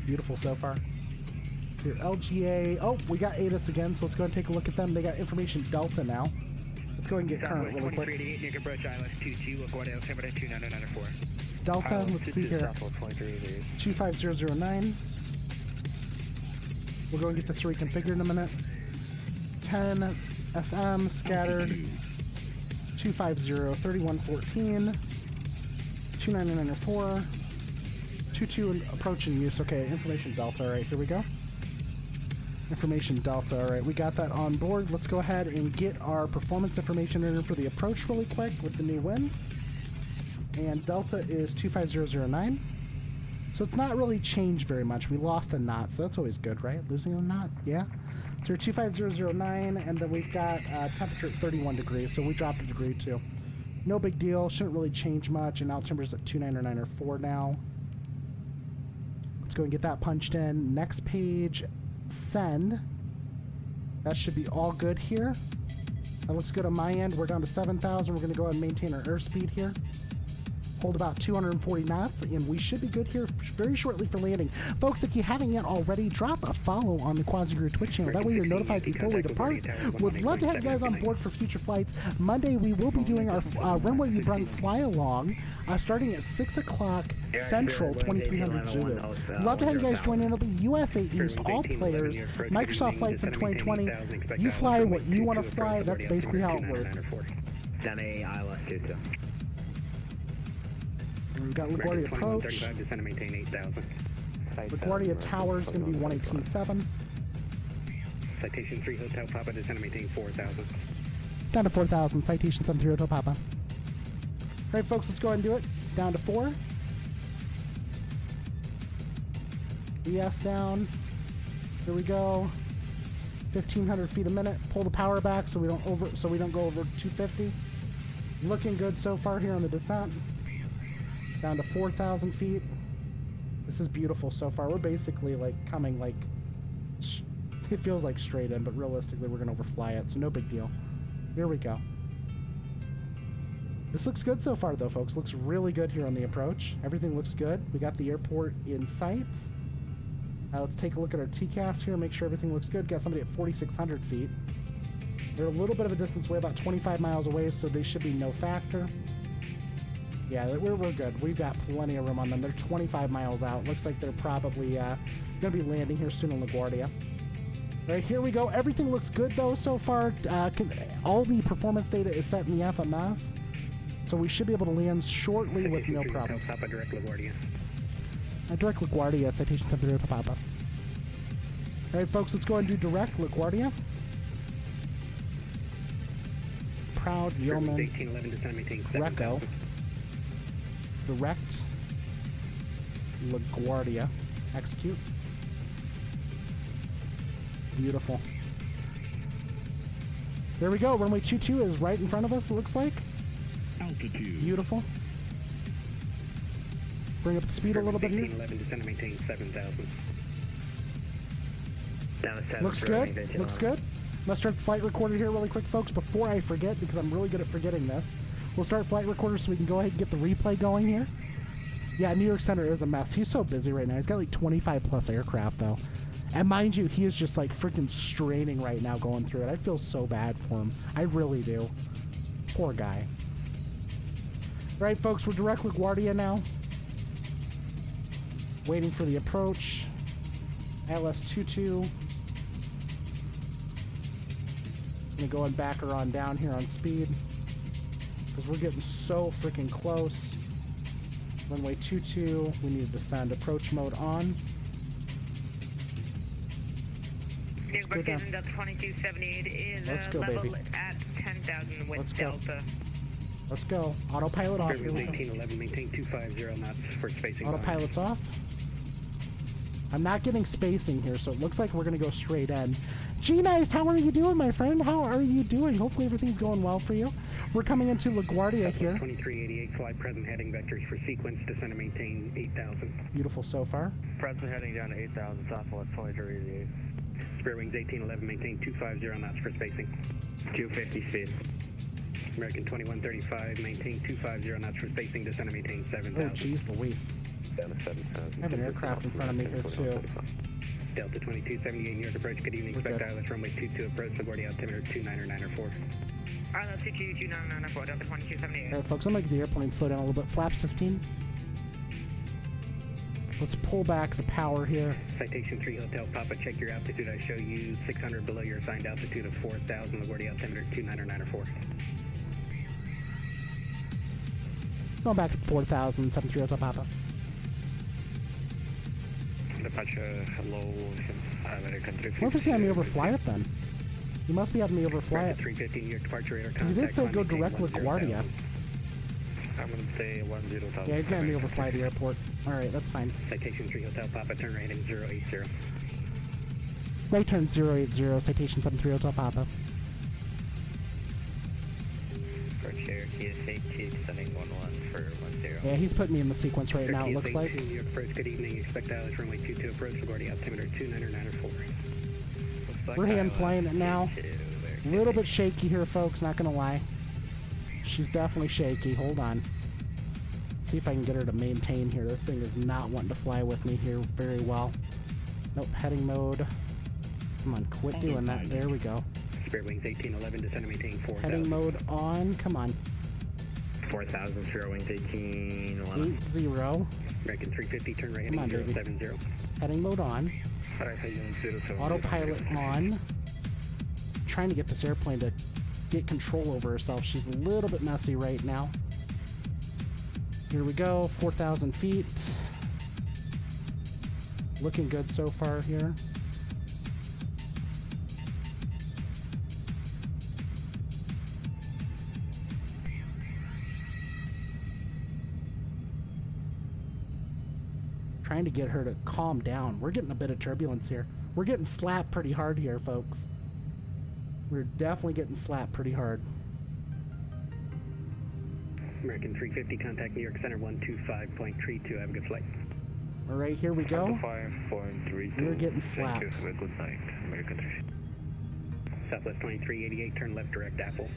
Beautiful so far. Here, LGA. Oh, we got ATIS again, so let's go and take a look at them. They got information Delta now. Let's go and get current really quick. Delta, let's see here. 25009. We'll go and get this reconfigured in a minute. 10 SM scattered. 250 3114. 29904. 22 approach in use. Okay, information Delta. All right, here we go. Information Delta. All right, we got that on board. Let's go ahead and get our performance information in for the approach really quick with the new wins. And Delta is 25009. So it's not really changed very much. We lost a knot, so that's always good, right? Losing a knot, yeah. So we're 25009, and then we've got temperature at 31 degrees, so we dropped a degree too. No big deal, shouldn't really change much, and altimeter's at 2994 now. Let's go and get that punched in. Next page, send. That should be all good here. That looks good on my end. We're down to 7,000. We're going to go ahead and maintain our airspeed here. Hold about 240 knots, and we should be good here very shortly for landing. Folks, if you haven't yet already, drop a follow on the Quasi-Guru Twitch channel. That way you're notified before we depart. Would love to have you guys on board for future flights. Monday, we will be doing our Runway Ubrung fly-along starting at 6 o'clock Central, 2300 Zulu. Love to have you guys join in. It'll be USA East, all players, Microsoft flights in 2020. You fly what you want to fly. That's basically how it works. We've got LaGuardia approach. LaGuardia Tower is going to be 118.7. Citation 3 Hotel Papa, descend and maintain 4,000. Down to 4,000. Citation 73 Hotel Papa. All right, folks, let's go ahead and do it. Down to 4. ES down. Here we go. 1,500 feet a minute. Pull the power back so we don't go over 250. Looking good so far here on the descent. Down to 4,000 feet. This is beautiful so far. We're basically like coming like, it feels like straight in, but realistically we're gonna overfly it, so no big deal. Here we go. This looks good so far though, folks. Looks really good here on the approach. Everything looks good. We got the airport in sight. Let's take a look at our TCAS here, make sure everything looks good. Got somebody at 4,600 feet. They're a little bit of a distance away, about 25 miles away, so they should be no factor. Yeah, we're good. We've got plenty of room on them. They're 25 miles out. Looks like they're probably going to be landing here soon in LaGuardia. All right, here we go. Everything looks good, though, so far. All the performance data is set in the FMS, so we should be able to land shortly with no problems. Papa, direct LaGuardia. Direct LaGuardia, citation 73 Papa. All right, folks, let's go and do direct LaGuardia. Proud Yeoman. 1811, descend, maintain Greco. Direct LaGuardia. Execute. Beautiful. There we go. Runway 22 is right in front of us, it looks like. Altitude. Beautiful. Bring up the speed a little bit here. 1811, descend, maintain 7,000. Looks good. Looks good. Let's start the flight recorder here really quick, folks, before I forget, because I'm really good at forgetting this. We'll start flight recorder so we can go ahead and get the replay going here. Yeah, New York Center is a mess. He's so busy right now. He's got like 25 plus aircraft, though. And mind you, he is just like freaking straining right now going through it. I feel so bad for him. I really do. Poor guy. All right, folks, we're direct LaGuardia now. Waiting for the approach. ILS-22. Gonna go and back her on down here on speed, because we're getting so freaking close. Runway 22, we need to descend. Approach mode on. New Brooklyn, Delta 2278 is level baby. At 10,000 with Delta. Let's go. Autopilot off. 1811, maintain 250 knots for spacing. Autopilot's off. I'm not getting spacing here, so it looks like we're going to go straight in. G-Nice, how are you doing, my friend? How are you doing? Hopefully everything's going well for you. We're coming into LaGuardia here. 2388, fly present heading vectors for sequence, descend and maintain 8,000. Beautiful so far. Present heading down to 8,000, Southwest 2388. Spare wings 1811, maintain 250 knots for spacing. 250 speed. American 2135, maintain 250 knots for spacing, descend and maintain 7,000. Oh, jeez Louise. Down to 7,000. I have an aircraft in front of me here, too. Delta 2278, New York approach. Good evening. Expect ILS runway 22 approach. LaGuardia altimeter 29904. ILS 22994, Delta 2278. Alright, folks, I'm going to get the airplane slow down a little bit. Flaps 15. Let's pull back the power here. Citation 3 Hotel Papa, check your altitude. I show you 600 below your assigned altitude of 4,000. LaGuardia altimeter 29904. Going back to 4,000, 73 Hotel Papa. Departure, hello, American 350. What if he's having me overfly it then? He must be having me overfly it. 315, your departure radar. Because he did say go direct LaGuardia. I'm going to say 10,000. Yeah, he's going to be overfly the airport. Alright, that's fine. Citation 3 Hotel Papa, turn right heading 080. Right turn 080, citation 73 Hotel Papa. For Cherokee is 8211 for 10. Yeah, he's putting me in the sequence right now, it looks like. New York Approach, good evening. Expect Dallas runway 22 approach, LaGuardia altimeter 29904. We're hand flying it now. A little bit shaky here, folks, not gonna lie. She's definitely shaky. Hold on. See if I can get her to maintain here. This thing is not wanting to fly with me here very well. Nope, heading mode. Come on, quit doing that. There we go. Spirit Wings 1811, descend and maintain 4,000. Heading mode on. Come on. 4,000, Spirit Wings 1811. 80. American 350, turn right heading 070. Heading mode on. Autopilot on. Trying to get this airplane to get control over herself. She's a little bit messy right now. Here we go, 4,000 feet. Looking good so far here. Trying to get her to calm down. We're getting a bit of turbulence here. We're getting slapped pretty hard here, folks. We're definitely getting slapped pretty hard. American 350, contact New York Center 125.32. Have a good flight. All right, here we go. 5.32. We're getting slapped. Thank you. Have a good night, American 350. Southwest 2388, turn left direct Apple.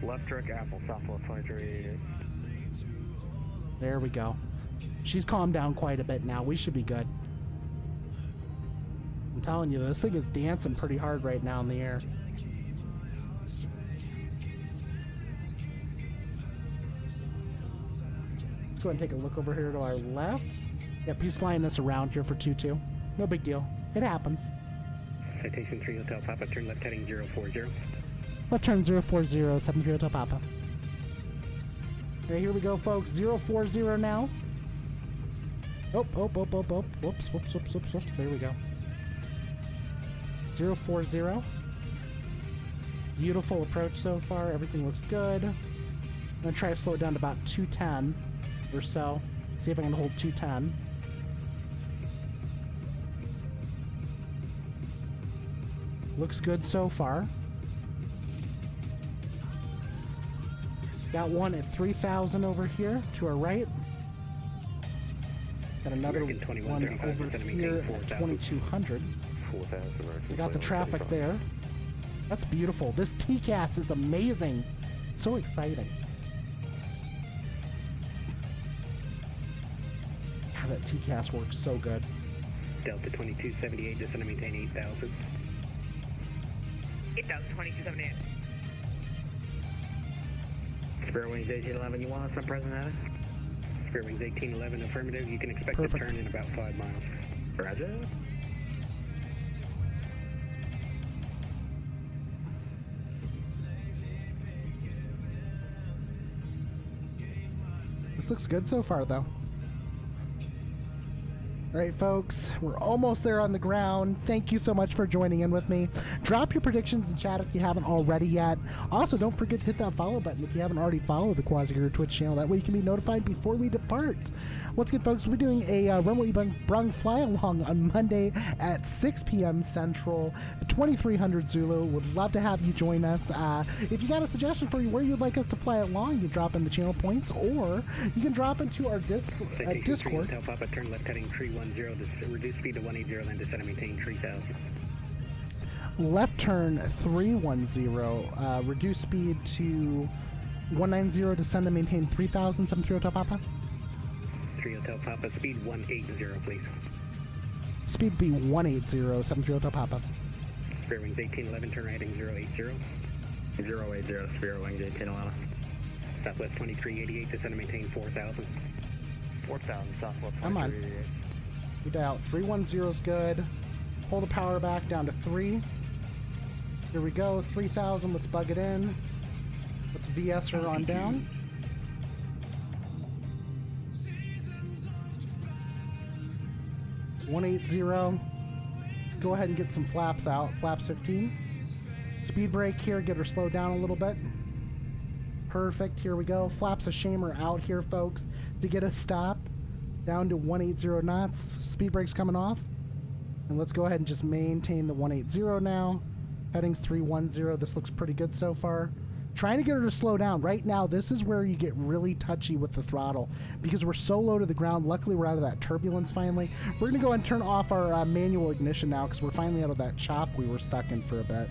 Left direct Apple, Southwest 2388. There we go. She's calmed down quite a bit now. We should be good. I'm telling you, this thing is dancing pretty hard right now in the air. Let's go ahead and take a look over here to our left. Yep, he's flying us around here for 2-2. No big deal. It happens. Citation 3 Hotel Papa, turn left heading 040. Left turn 040, 73 Hotel Papa. Alright, here we go, folks. 040 now. Oh. Whoops. There we go. 040. Beautiful approach so far. Everything looks good. I'm going to try to slow it down to about 210 or so. See if I can hold 210. Looks good so far. Got one at 3,000 over here to our right. Got another one over here at 2,200. We got the traffic there. That's beautiful. This TCAS is amazing. So exciting. God, that TCAS works so good. Delta 2278, descend and maintain 8,000. 8,000, 2278. Spirit Wings 1811, you want us on present at it? Spirit Wings 1811, affirmative. You can expect to turn in about 5 miles. Roger. This looks good so far, though. All right, folks, we're almost there on the ground. Thank you so much for joining in with me. Drop your predictions in chat if you haven't already yet. Also, don't forget to hit that follow button if you haven't already followed the Quasi-Guru Twitch channel. That way you can be notified before we depart. Once again, folks, we're doing a Runway Brung fly-along on Monday at 6 p.m. Central, 2300 Zulu. Would love to have you join us. If you got a suggestion for where you'd like us to fly along, you can drop in the channel points, or you can drop into our Discord. Hotel Papa, turn left heading 310, reduce speed to 180, then descend and maintain 3,000. Left turn 310, reduce speed to 190, descend and maintain 3,000, 73 Hotel Papa. 3 Hotel Papa, speed 180, please. Speed be 180, 73 Hotel Papa. Spirit Wings 1811, turn right heading 080. 080, Spirit Wings 1811. Southwest 2388, descend and maintain 4,000. 4,000, Southwest 2388. Come on. We dial 310 is good. Pull the power back down to 3. Here we go, 3,000. Let's bug it in. Let's VS her on down. $180. Let's go ahead and get some flaps out. Flaps 15. Speed brake here, get her slowed down a little bit. Perfect. Here we go. Flaps of shame are out here, folks, to get us stopped. Down to 180 knots. Speed brake's coming off. And let's go ahead and just maintain the 180 now. Headings 310. This looks pretty good so far. Trying to get her to slow down. Right now, this is where you get really touchy with the throttle because we're so low to the ground. Luckily, we're out of that turbulence finally. We're going to go ahead and turn off our manual ignition now because we're finally out of that chop we were stuck in for a bit.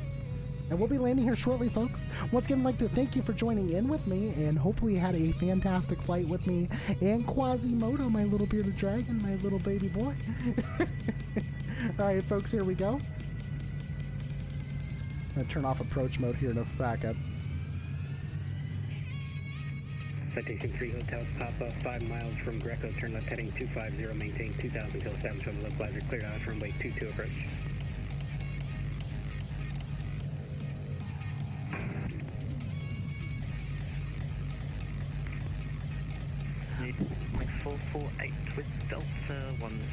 And we'll be landing here shortly, folks. Once again, I'd like to thank you for joining in with me, and hopefully you had a fantastic flight with me and Quasimodo, my little bearded dragon, my little baby boy. All right, folks, here we go. I'm going to turn off approach mode here in a second. Citation 3 Hotel Papa, 5 miles from Greco, turn left heading 250, maintain 2000 till 7 from the localizer, cleared out runway 22 approach. Need 448 with Delta 10,000.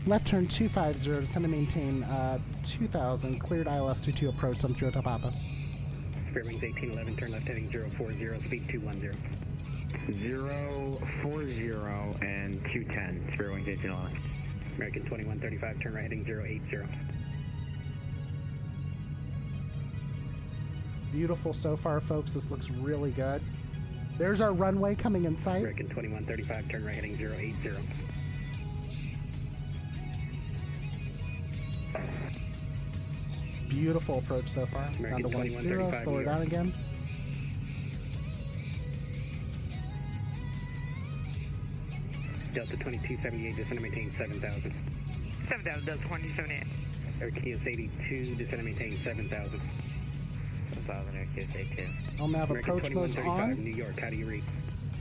Left turn 250, descend to maintain 2000, cleared ILS 22 approach, 73 Hotel Papa. Spirit wings 1811, turn left heading 040, speed 210. 040 and 210, Spirit wings 1811. American 2135, turn right heading 080. Beautiful so far, folks. This looks really good. There's our runway coming in sight. American 2135, turn right heading 080. Beautiful approach so far. American Down to 180, slow her down again. Delta 2278, descend and maintain 7000. 7,000, Delta 2278. Air Kios 82, descend and maintain 7000. 7,000 Air Kios 82. LMAV approach mode's on. New York, how do you read?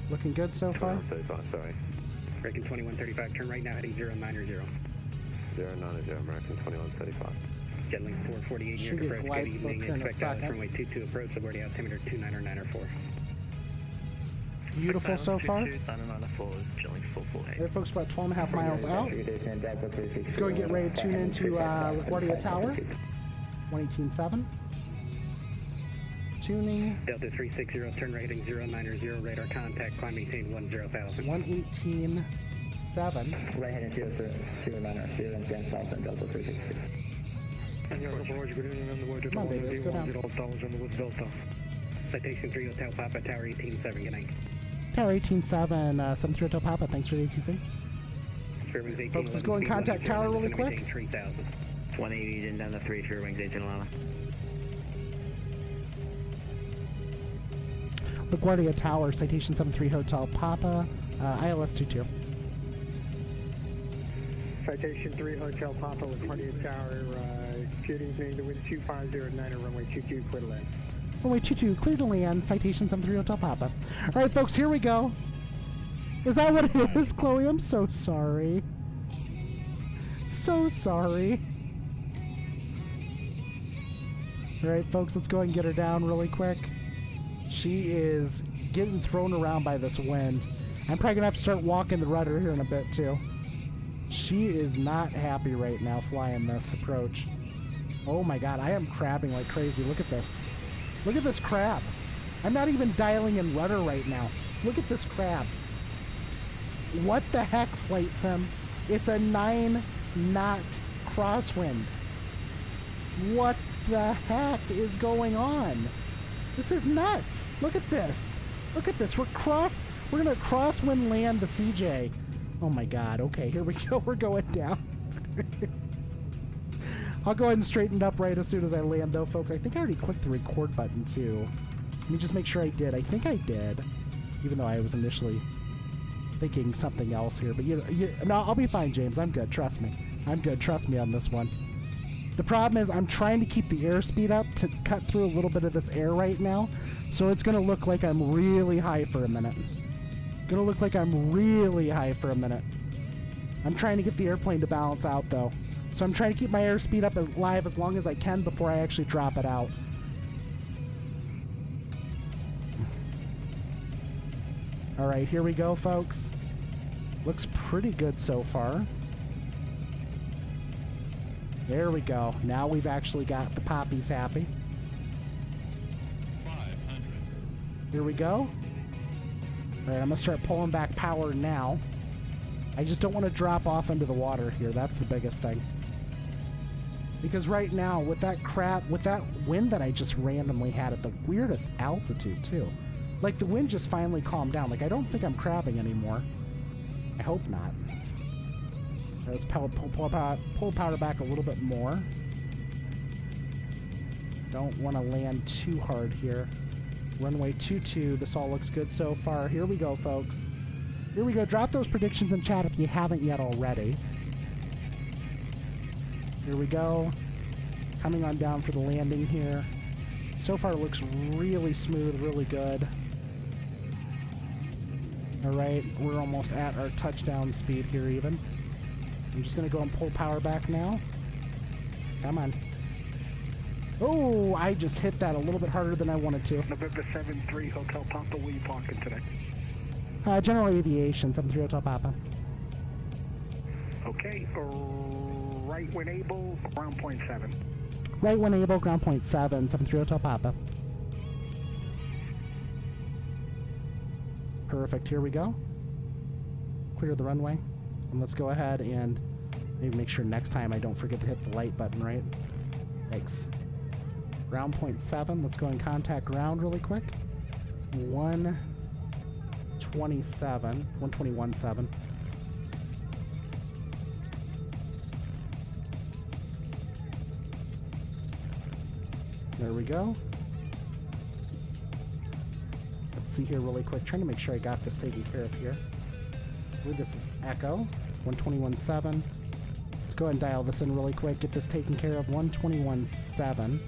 Looking good so far. 2135, sorry. American 2135, turn right now heading 090. 090, American 2135. Jetlink 448, New York approach, good evening, expect Dallas runway 22 approach, LaGuardia altimeter 2994. Beautiful so far. 994 is Jetlink 448. There, folks, about 12.5 miles out. Let's go and get ready to tune into LaGuardia Tower. 118.7. Tuning. Delta 360, turn right heading 090, radar contact, climb maintain 10,000. 118.7. Right heading 090, and then south and Delta 360. Come on, baby, let's go down. Citation 3 Hotel Papa, Tower 18.7, good night. Tower 18.7, 73 Hotel Papa, thanks for the ATC. Folks, let's go and contact Tower really quick. 180 and down to 3, Spirit wings 1811. LaGuardia Tower, Citation 73 Hotel Papa, ILS 22. Citation 3 Hotel Papa, LaGuardia Tower, good evening, the wind 2509, runway 22, clear to land. Runway 22, clear to land, Citation 73 Hotel Papa. Alright, folks, here we go. Is that what it is, Chloe? I'm so sorry. So sorry. Alright, folks, let's go ahead and get her down really quick. She is getting thrown around by this wind. I'm probably going to have to start walking the rudder here in a bit, too. She is not happy right now flying this approach. Oh my god, I am crabbing like crazy. Look at this. Look at this crab. I'm not even dialing in rudder right now. Look at this crab. What the heck, Flight Sim? It's a 9-knot crosswind. What the heck is going on? This is nuts. Look at this. Look at this. We're gonna crosswind land the CJ. Oh my god. Okay, here we go. We're going down. I'll go ahead and straighten it up right as soon as I land, though, folks. I think I already clicked the record button, too. Let me just make sure I did. I think I did, even though I was initially thinking something else here. But no, I'll be fine, James. I'm good. Trust me. I'm good. Trust me on this one. The problem is I'm trying to keep the airspeed up to cut through a little bit of this air right now, so it's going to look like I'm really high for a minute. Going to look like I'm really high for a minute. I'm trying to get the airplane to balance out, though. So I'm trying to keep my airspeed up live as long as I can before I actually drop it out. Alright, here we go, folks. Looks pretty good so far. There we go. Now we've actually got the poppies happy. 500. Here we go. All right, I'm going to start pulling back power now. I just don't want to drop off into the water here. That's the biggest thing. Because right now, with that crap, with that wind that I just randomly had at the weirdest altitude, too. Like, the wind just finally calmed down. Like, I don't think I'm crabbing anymore. I hope not. Let's pull powder back a little bit more. Don't want to land too hard here. Runway 22. This all looks good so far. Here we go, folks. Here we go. Drop those predictions in chat if you haven't yet already. Here we go. Coming on down for the landing here. So far, it looks really smooth, really good. All right, we're almost at our touchdown speed here even. I'm just going to go and pull power back now. Come on. Oh, I just hit that a little bit harder than I wanted to. November 7-3 Hotel Papa, where you parking today? General Aviation, 73 Hotel Papa. Okay, right when able, ground point 7. Right when able, ground point 7, 73 Hotel Papa. Perfect, here we go. Clear the runway. And let's go ahead and maybe make sure next time I don't forget to hit the light button, right? Thanks. Ground point 7, let's go and contact ground really quick. 121.7. There we go. Let's see here really quick. Trying to make sure I got this taken care of here. I believe this is Echo. 121.7. Let's go ahead and dial this in really quick. Get this taken care of. 121.7.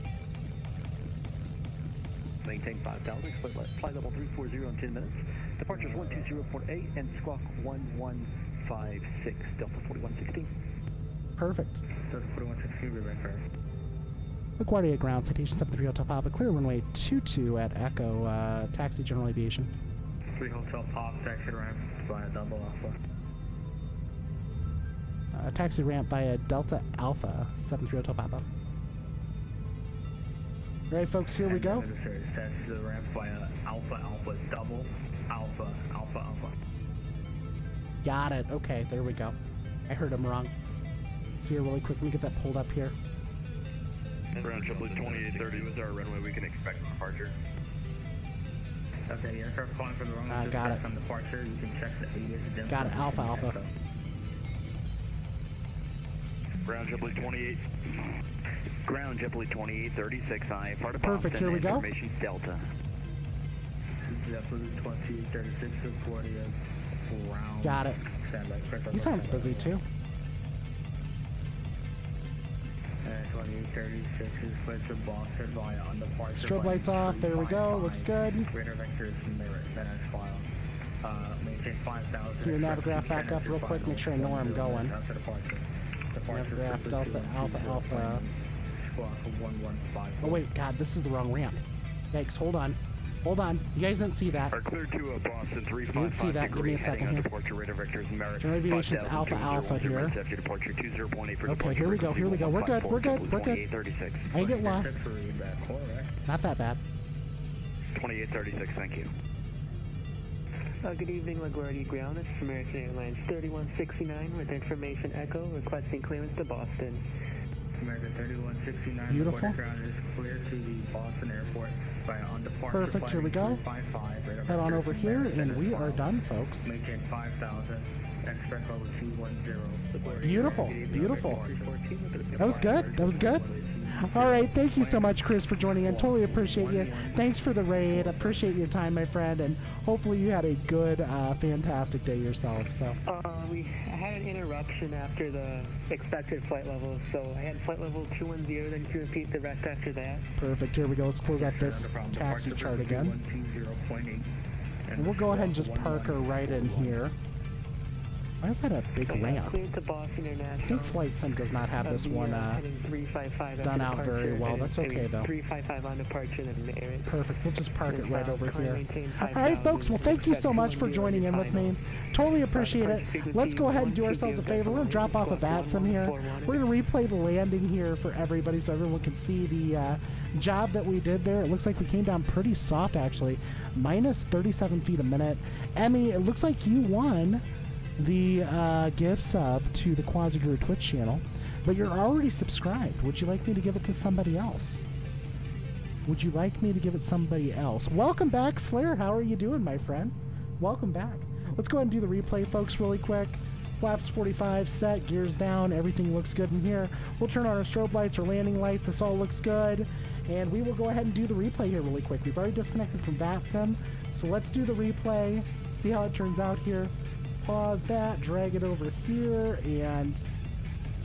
Maintain 5,000. Flight level 340 in 10 minutes. Departures 120.8 and squawk 1156. Delta 4116. Perfect. Delta 4116, we're back first. LaGuardia Ground, citation 73 Hotel Papa, clear runway 22 at Echo, taxi General Aviation. 3 Hotel Pop, taxi ramp via Double Alpha. Taxi ramp via Delta Alpha, 73 Hotel Papa. Alright folks, here we go. Taxi the ramp via Alpha Alpha, Double Alpha, Alpha Alpha. Got it, okay, there we go. I heard him wrong. Let's see here really quick, let me get that pulled up here. Ground Triple 2830 was our runway we can expect from departure. Okay, aircraft flying from the wrong got it. From departure, you can check the ADS. Got it, Alpha Alpha. Ground Triple 28. Ground Triple 2836, I part of Perfect, Boston, here we go. information Delta. Triple 2036 to 40 ground. Got it. He sounds busy too. 2836 is flight to Boston via on departure. Strobe lights off, there we go, looks good. Radar vectors mirror, FedEx file. Maintain 5,000. See your navgraph back up real quick, make sure I know where I'm going. Navgraph Delta Alpha Alpha. Oh wait, God, this is the wrong ramp. Yikes, hold on. Hold on. You guys didn't see that. Are clear to Boston 355 you didn't see that. Give me a second here. General Aviation's Alpha Alpha here. Okay, here we go. Here we go. We're good. We're good. We're good. I ain't get lost. Not that bad. 2836, thank you. Good evening, LaGuardia Ground. This is American Airlines 3169 with information Echo requesting clearance to Boston. American 3169. Beautiful. Ground is clear to the Boston Airport by on departure. Perfect. Here we go. Head on over here, and we are done, folks. Maintain 5,000. Express level 210. Beautiful. Beautiful. That was good. That was good. All right, thank you so much, Chris, for joining in. Totally appreciate you. Thanks for the raid. Appreciate your time, my friend, and hopefully you had a good, fantastic day yourself. So. I had an interruption after the expected flight level, so I had flight level 210, then to repeat the rest after that. Perfect. Here we go. Let's close out this taxi chart again. And we'll go ahead and just park her right in here. Why is that a big ramp? Cleared to Boston I International. think Flight Sim does not have this one done out very well. That's okay, though. 355 on departure and Merit. Perfect. We'll just park it right over here. All right, folks. Well, thank you so much for joining in with me. Totally appreciate it. Let's go ahead and do ourselves a favor. We're going to drop off a VATSIM here. We're going to replay the landing here for everybody so everyone can see the job that we did there. It looks like we came down pretty soft, actually. Minus 37 feet a minute. Emmy, it looks like you won the gift sub to the Quasi-Guru Twitch channel, but you're already subscribed. Would you like me to give it to somebody else? Would you like me to give it somebody else? Welcome back, Slayer. How are you doing, my friend? Welcome back. Let's go ahead and do the replay, folks, really quick. Flaps 45 set, gears down, everything looks good in here. We'll turn on our strobe lights, our landing lights, this all looks good. And we will go ahead and do the replay here really quick. We've already disconnected from VATSIM, so let's do the replay, see how it turns out here. Pause that, drag it over here, and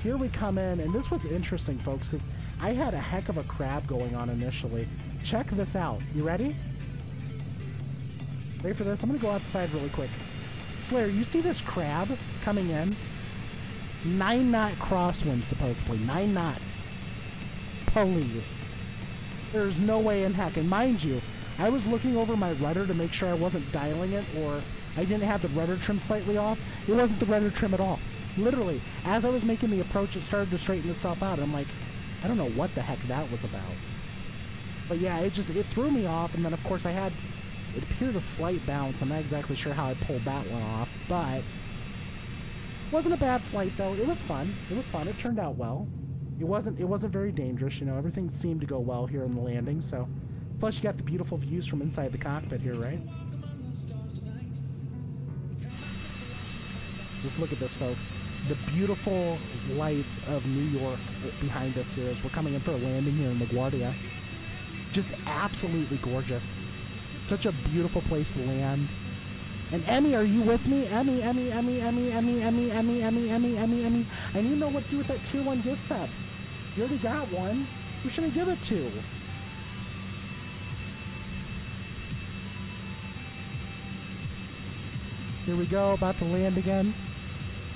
here we come in. And this was interesting, folks, because I had a heck of a crab going on initially. Check this out. You ready? Ready for this? I'm going to go outside really quick. Slayer, you see this crab coming in? 9-knot crosswind, supposedly. 9 knots. Please. There's no way in heck. And mind you, I was looking over my rudder to make sure I wasn't dialing it, or I didn't have the rudder trim slightly off. It wasn't the rudder trim at all. Literally, as I was making the approach, it started to straighten itself out. I'm like, I don't know what the heck that was about. But yeah, it threw me off, and then of course it appeared a slight bounce. I'm not exactly sure how I pulled that one off, but wasn't a bad flight though. It was fun. It was fun. It turned out well. It wasn't very dangerous, you know. Everything seemed to go well here in the landing, so plus you got the beautiful views from inside the cockpit here, right? Just look at this, folks. The beautiful lights of New York behind us here as we're coming in for a landing here in LaGuardia. Just absolutely gorgeous. Such a beautiful place to land. And Emmy, are you with me? Emmy. I need to know what to do with that Tier 1 gift sub. You already got one. Who should I give it to? Here we go, about to land again.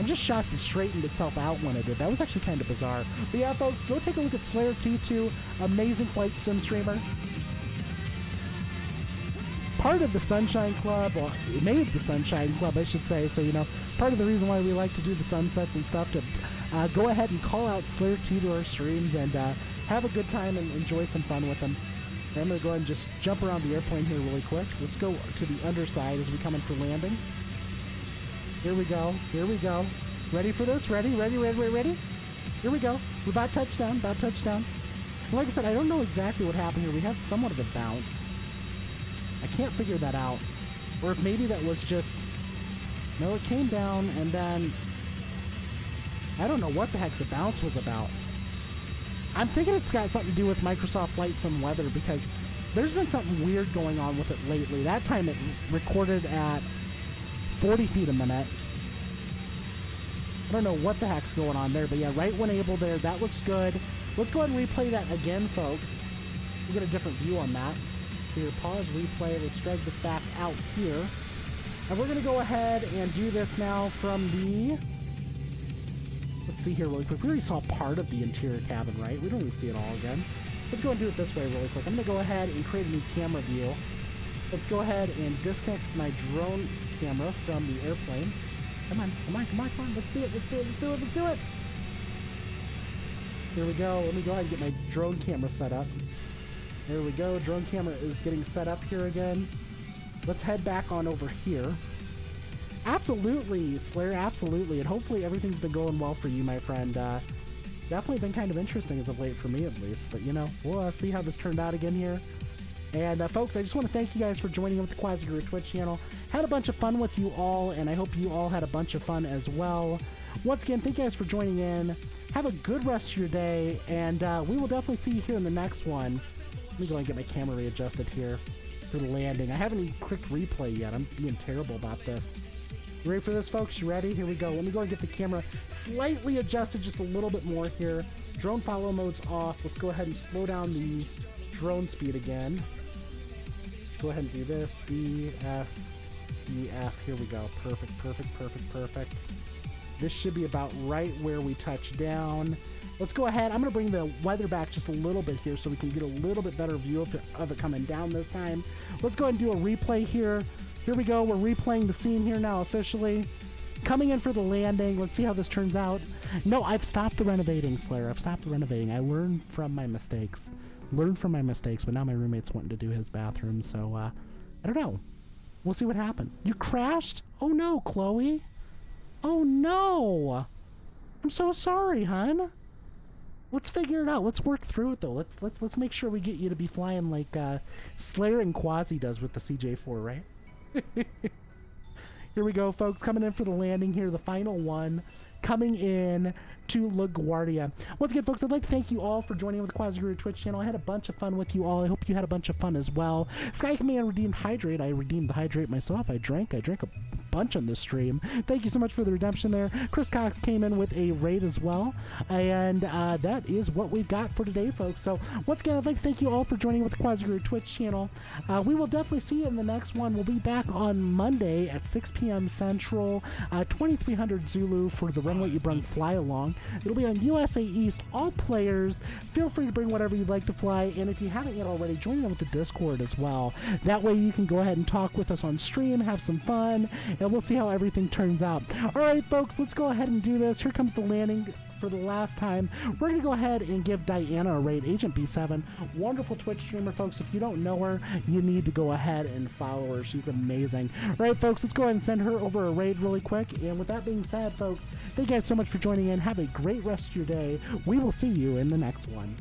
I'm just shocked it straightened itself out when it did. That was actually kind of bizarre. But yeah, folks, go take a look at Slayer T2, amazing flight sim streamer. Part of the Sunshine Club, well, it made the Sunshine Club, I should say. So, you know, part of the reason why we like to do the sunsets and stuff, to go ahead and call out Slayer T to our streams and have a good time and enjoy some fun with them. And I'm going to go ahead and just jump around the airplane here really quick. Let's go to the underside as we come in for landing. Here we go. Here we go. Ready for this? Ready? Here we go. We're about touchdown. And like I said, I don't know exactly what happened here. We had somewhat of a bounce. I can't figure that out. Or if maybe that was just... No, it came down and then... I don't know what the heck the bounce was about. I'm thinking it's got something to do with Microsoft Flight Sim weather, because there's been something weird going on with it lately. That time it recorded at 40 feet a minute. I don't know what the heck's going on there, but yeah, right when able there, that looks good. Let's go ahead and replay that again, folks. We'll get a different view on that. So here, pause, replay. Let's drag this back out here. And we're going to go ahead and do this now from the... Let's see here really quick. We already saw part of the interior cabin, right? We don't even see it all again. Let's go and do it this way really quick. I'm going to go ahead and create a new camera view. Let's go ahead and disconnect my drone camera from the airplane. Come on. Let's do it. Here we go. Let me go ahead and get my drone camera set up. There we go. Drone camera is getting set up here again. Let's head back on over here. Absolutely, Slayer, absolutely. And hopefully everything's been going well for you, my friend. Definitely been kind of interesting as of late for me, at least. But, you know, we'll see how this turned out again here. And, folks, I just want to thank you guys for joining in with the Quasi-Guru Twitch channel. Had a bunch of fun with you all, and I hope you all had a bunch of fun as well. Once again, thank you guys for joining in. Have a good rest of your day, and we will definitely see you here in the next one. Let me go and get my camera readjusted here for the landing. I haven't even clicked replay yet. I'm being terrible about this. You ready for this, folks? You ready? Here we go. Let me go and get the camera slightly adjusted just a little bit more here. Drone follow mode's off. Let's go ahead and slow down the drone speed again. Go ahead and do this. D, S, EF. Here we go. Perfect, perfect, perfect, perfect. This should be about right where we touch down. Let's go ahead. I'm going to bring the weather back just a little bit here so we can get a little bit better view of it coming down this time. Let's go ahead and do a replay here. Here we go. We're replaying the scene here now officially. Coming in for the landing. Let's see how this turns out. No, I've stopped the renovating, Slayer. I've stopped the renovating. I learned from my mistakes. But now my roommate's wanting to do his bathroom, so I don't know. We'll see what happened. You crashed? Oh no, Chloe. Oh no. I'm so sorry, hon. Let's figure it out. Let's work through it though. Let's make sure we get you to be flying like Slayer and Quasi does with the CJ4, right? Here we go, folks. Coming in for the landing here, the final one. Coming in to LaGuardia. Once again, folks, I'd like to thank you all for joining with the Quasi Guru Twitch channel. I had a bunch of fun with you all. I hope you had a bunch of fun as well. Sky Command redeemed Hydrate. I redeemed the Hydrate myself. I drank a bunch on this stream. Thank you so much for the redemption there. Chris Cox came in with a raid as well. And that is what we've got for today, folks. So once again, I'd like to thank you all for joining with the Quasi Guru Twitch channel. We will definitely see you in the next one. We'll be back on Monday at 6 p.m. Central, 2300 Zulu for the Run What You Brung Fly Along. It'll be on USA East. All players, feel free to bring whatever you'd like to fly. And if you haven't yet already, join in with the Discord as well. That way you can go ahead and talk with us on stream, have some fun, and we'll see how everything turns out. All right, folks, let's go ahead and do this. Here comes the landing for the last time. We're going to go ahead and give Diana a raid. Agent B7, wonderful Twitch streamer, folks. If you don't know her, you need to go ahead and follow her. She's amazing. All right, folks, let's go ahead and send her over a raid really quick. And with that being said, folks, thank you guys so much for joining in. Have a great rest of your day. We will see you in the next one.